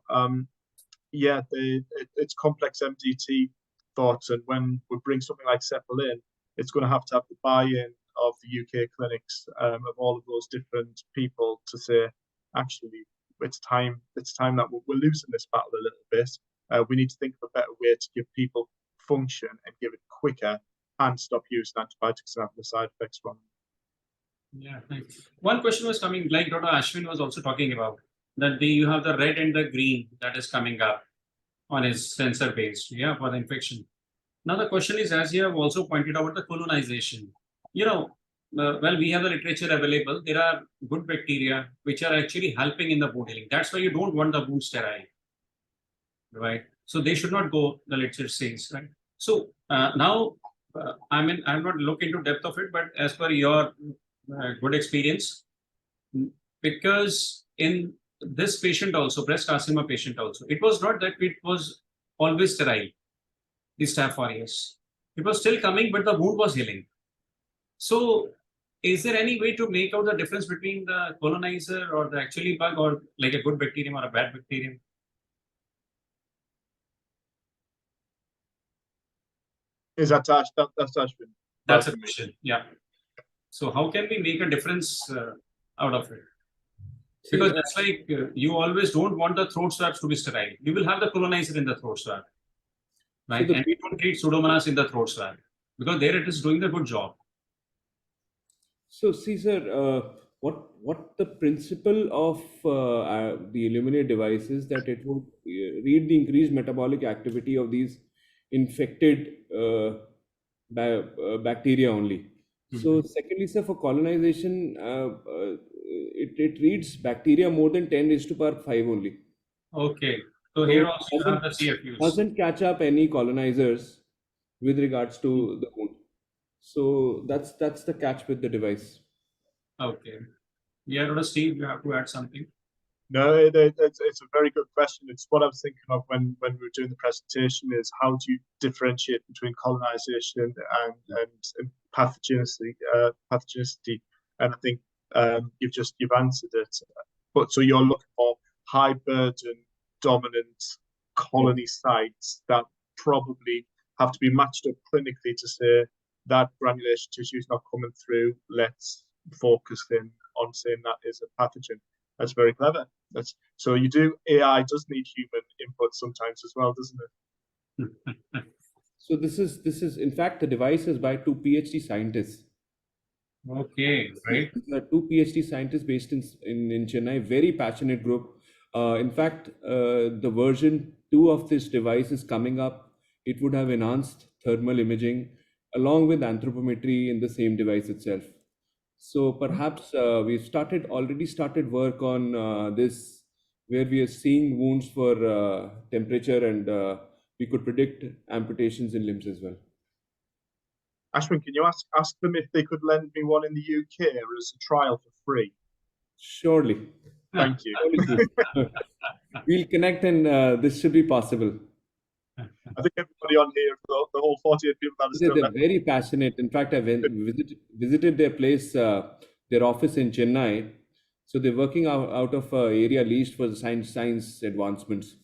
yeah, it's complex MDT thoughts, and when we bring something like Sepal in, it's going to have the buy-in of the UK clinics, of all of those different people, to say, actually, it's time that we're losing this battle a little bit. We need to think of a better way to give people function and give it quicker, and stop using antibiotics and having the side effects from them. Yeah, thanks. One question was coming, like Dr. Ashwin was also talking about, that you have the red and the green that is coming up on his sensor based, for the infection. Now the question is, as you have also pointed out, the colonization. Well, we have the literature available. There are good bacteria which are actually helping in the wound healing. That's why you don't want the wound sterile, right? So they should not go, the literature says, right? So now, I'm not looking into depth of it, but as per your good experience, because in this patient also, breast carcinoma patient also, it was not that it was always sterile, the Staph aureus. It was still coming, but the wound was healing. So is there any way to make out the difference between the colonizer or the actually bug, or like a good bacterium or a bad bacterium? Is that that's Ashvind? That's a question, yeah. So how can we make a difference out of it? Because that's like, you always don't want the throat swabs to be sterile. You will have the colonizer in the throat swab, right? And we don't treat Pseudomonas in the throat swab, because there it is doing the good job. So, Caesar, what the principle of the Illuminate device is that it would read the increased metabolic activity of these infected bacteria only. So, secondly, sir, for colonization, it reads bacteria more than 10⁵ only. Okay. So here also you have the CFUs. Doesn't catch up any colonizers with regards to the wound. So that's the catch with the device. Okay. Yeah, Dr. Steve, you have to add something. No, it's a very good question. It's what I was thinking of when we were doing the presentation, is how do you differentiate between colonization and pathogenicity? And I think you've answered it. But so you're looking for high burden dominant colony sites that probably have to be matched up clinically to say that granulation tissue is not coming through. Let's focus in on saying that is a pathogen. That's very clever. So you do. AI does need human input sometimes as well, doesn't it? So this is in fact, the device is by 2 PhD scientists. Okay, right. 2 PhD scientists based in Chennai, very passionate group. In fact, the version 2 of this device is coming up. It would have enhanced thermal imaging along with anthropometry in the same device itself. So perhaps we've already started work on this, where we are seeing wounds for temperature, and we could predict amputations in limbs as well. Ashwin, can you ask them if they could lend me one in the UK as a trial for free? Surely. Thank you. We'll connect, and this should be possible. I think everybody on here, the whole 48 people that are still They're very passionate. In fact, I visited their place, their office in Chennai. So they're working out of area leased for the science advancements.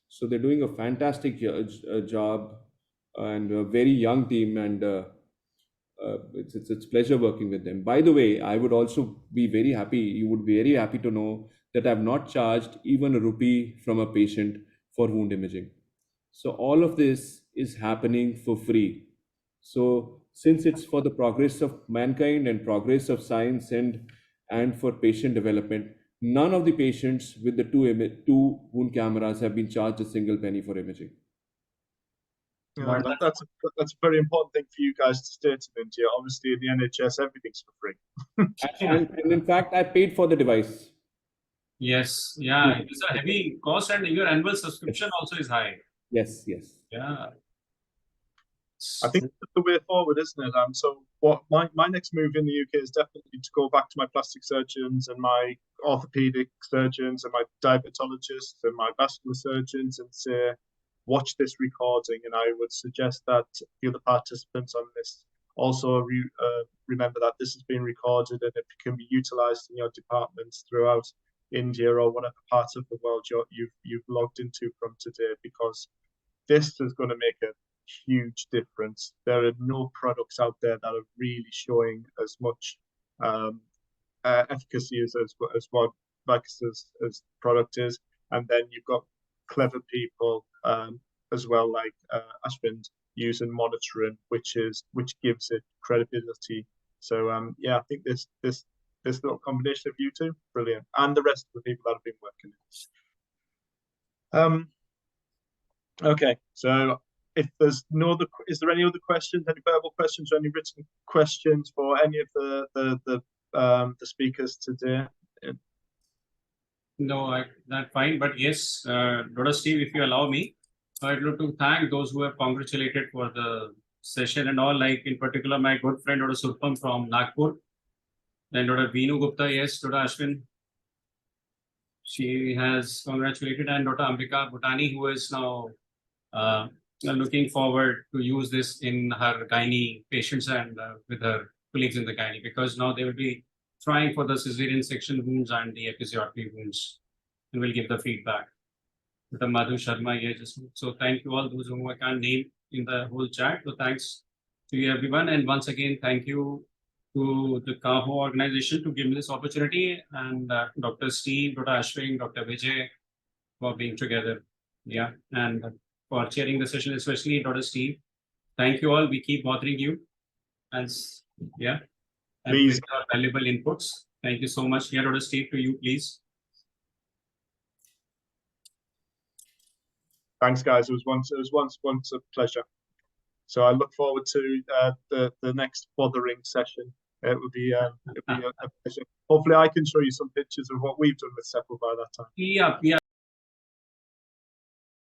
So they're doing a fantastic job, and a very young team, and it's pleasure working with them. By the way, I would also be very happy. You would be very happy to know that I've not charged even a rupee from a patient for wound imaging. So all of this is happening for free. So since it's for the progress of mankind and progress of science, and for patient development, none of the patients with the two wound cameras have been charged a single penny for imaging. Yeah, that's a very important thing for you guys to state to India. Obviously, in the NHS, everything's for free. And in fact, I paid for the device. Yes, yeah, it is a heavy cost, and your annual subscription also is high. Yes. Yeah. I think that's the way forward, isn't it? So what my next move in the UK is definitely to go back to my plastic surgeons and my orthopedic surgeons and my diabetologists and my vascular surgeons and say, watch this recording. And I would suggest that the other participants on this also remember that this is being recorded, and it can be utilized in your departments throughout India or whatever part of the world you've logged into from today, because this is going to make a huge difference. There are no products out there that are really showing as much efficacy as what Vikas' product is. And then you've got clever people as well, like Ashvind, using monitoring, which gives it credibility. So yeah, I think this little combination of you two, brilliant, and the rest of the people that have been working. Okay, so if there's is there any other questions, any verbal questions, or any written questions for any of the speakers today? No, that's fine. But yes, Dr. Steve, if you allow me, I'd like to thank those who have congratulated for the session and all. Like in particular, my good friend Dr. Surpam from Nagpur, then Dr. Veenu Gupta, yes, Dr. Ashwin, she has congratulated, and Dr. Ambika Bhutani, who is now looking forward to use this in her gynae patients and with her colleagues in the gynae, because now they will be trying for the cesarean section wounds and the episiotomy wounds, and we'll give the feedback. Dr. Madhu Sharma, so thank you all those whom I can't name in the whole chat. So thanks to you everyone, and once again thank you to the CAHO organization to give me this opportunity, and Dr. Steve, Dr. Ashwin, Dr. Vijay for being together. Yeah, and for chairing the session, especially Dr. Steve. Thank you all. We keep bothering you. And yeah, and please, with your valuable inputs. Thank you so much. Yeah, Dr. Steve, to you, please. Thanks, guys. It was once a pleasure. So I look forward to the next bothering session. It would be a pleasure. Hopefully, I can show you some pictures of what we've done with Sepal by that time. Yeah.